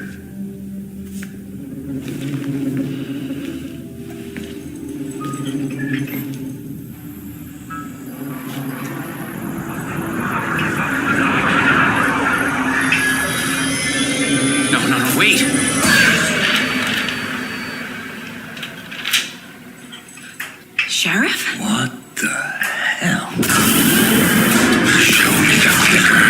No, wait! Sheriff? What the hell? Show me the clicker.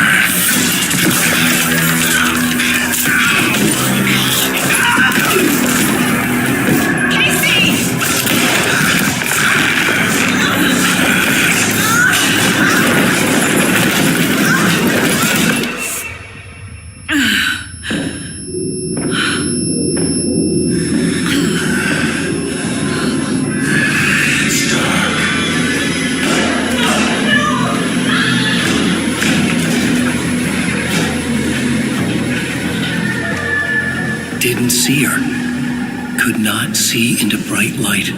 Didn't see her. Could not see into bright light.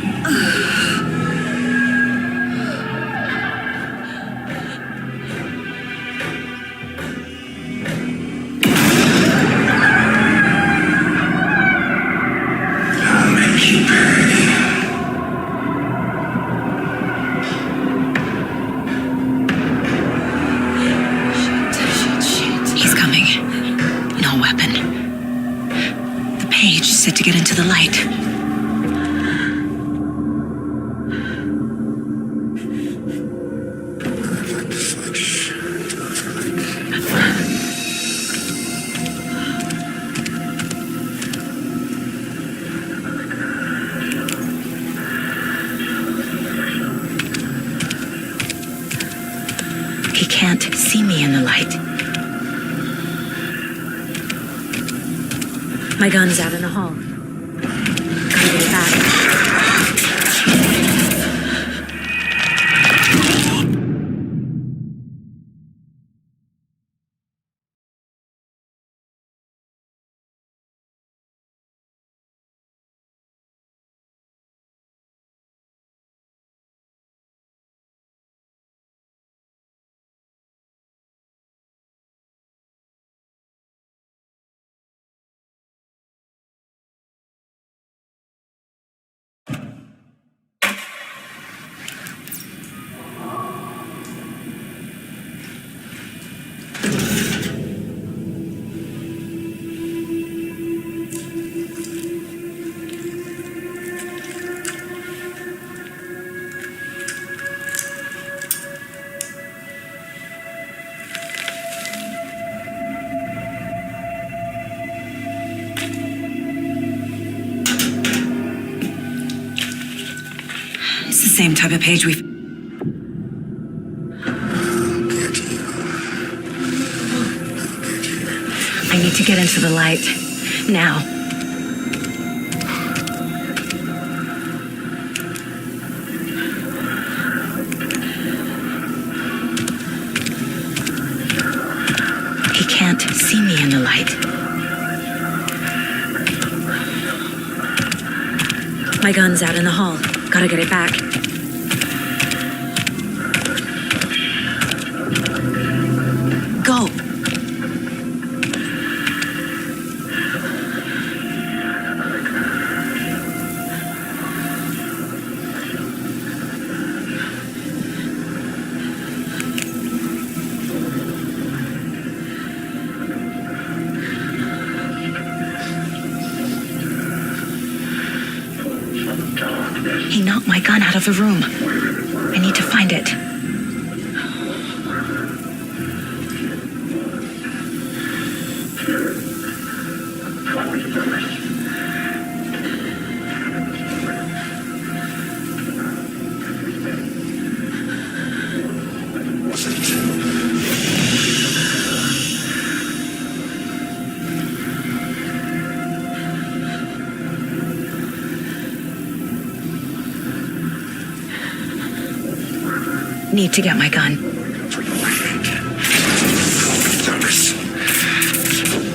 I'll make you pay. Shit. He's coming. No weapon. The page said to get into the light. He can't see me in the light. My gun's out in the hall. Gotta get it back. It's the same type of page we... I need to get into the light. Now. He can't see me in the light. My gun's out in the hall. Gotta get it back. Go. He knocked my gun out of the room. I need to find it. need to get my gun.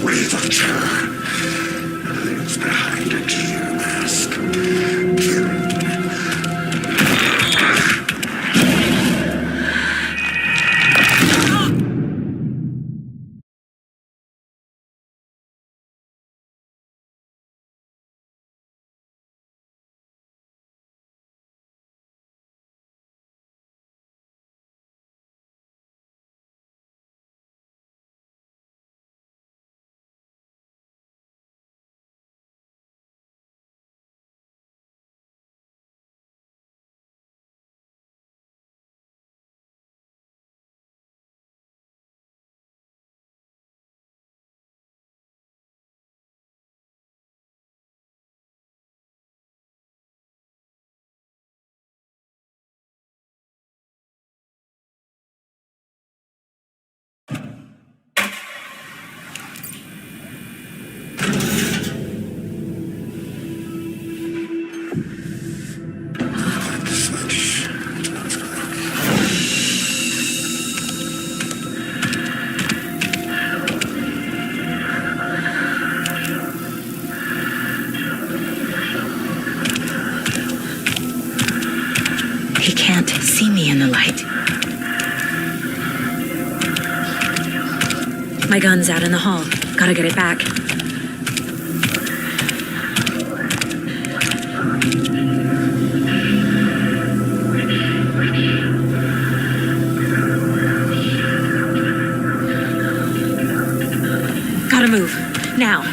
Wave of terror. It's behind a gear mask. He can't see me in the light. My gun's out in the hall. Gotta get it back. Gotta move. Now.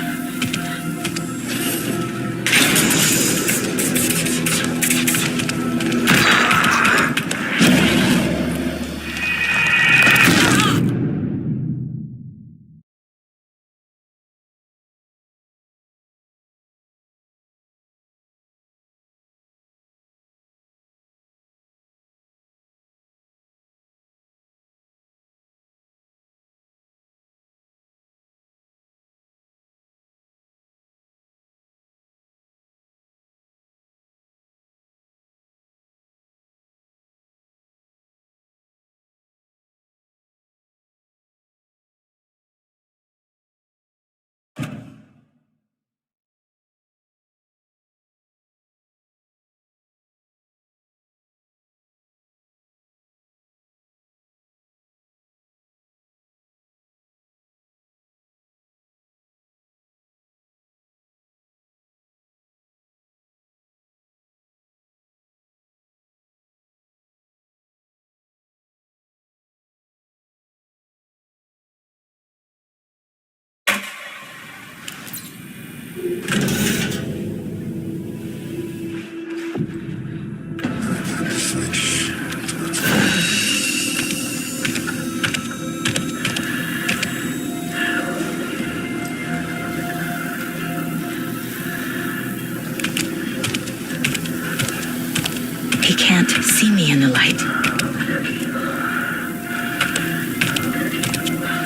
He can't see me in the light.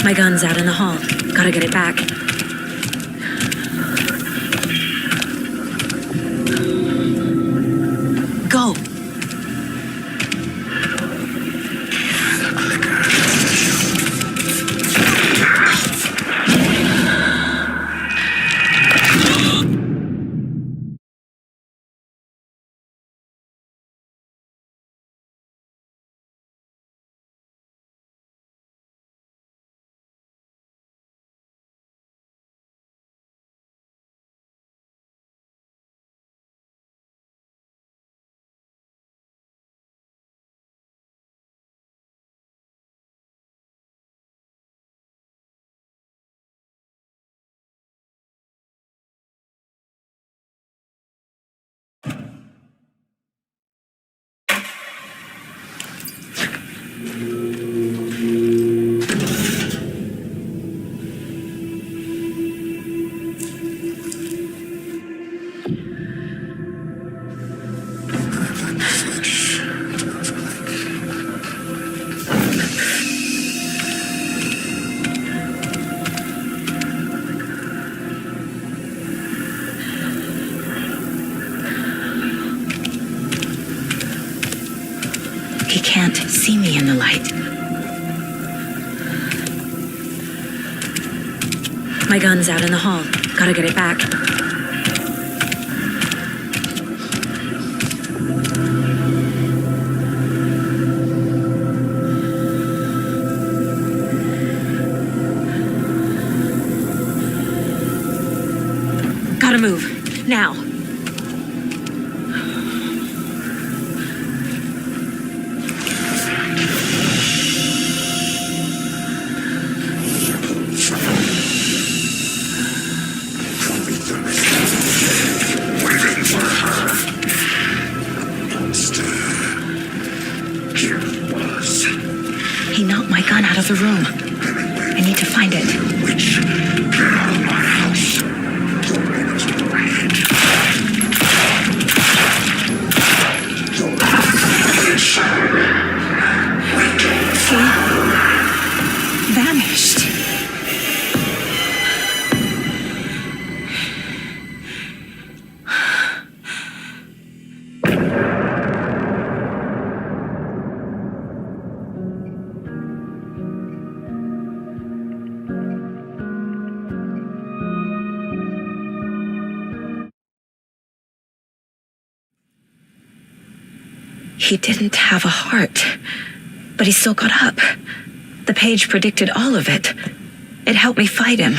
My gun's out in the hall. Gotta get it back. Go. He can't see me in the light. My gun's out in the hall. Gotta get it back. Gotta move. Now. Waiting for her. Here it was. He knocked my gun out of the room. I need to find it. Witch, get out of my house. Lorena's right. He vanished. He didn't have a heart, but he still got up. The page predicted all of it. It helped me fight him.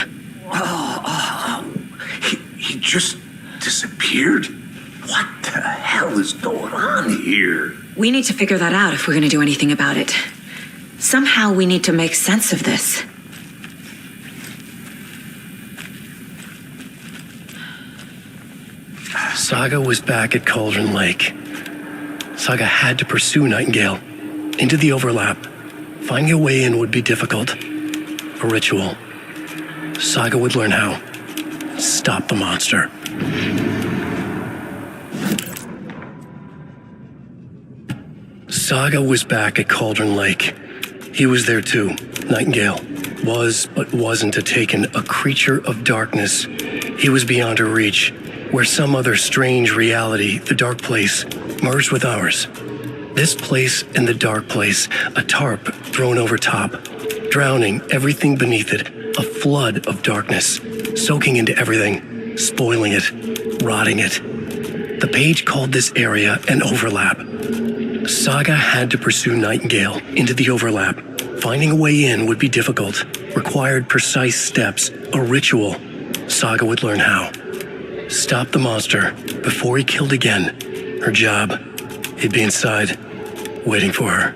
He just disappeared? What the hell is going on here? We need to figure that out if we're going to do anything about it. Somehow we need to make sense of this. Saga was back at Cauldron Lake. Saga had to pursue Nightingale into the overlap. Finding a way in would be difficult. A ritual. Saga would learn how. Stop the monster. Saga was back at Cauldron Lake. He was there too. Nightingale was, but wasn't a Taken, a creature of darkness. He was beyond her reach, where some other strange reality, the dark place, merged with ours. This place and the dark place, a tarp thrown over top, drowning everything beneath it, a flood of darkness, soaking into everything, spoiling it, rotting it. The page called this area an overlap. Saga had to pursue Nightingale into the overlap. Finding a way in would be difficult, required precise steps, a ritual. Saga would learn how. Stop the monster before he killed again. Her job, he'd be inside, waiting for her.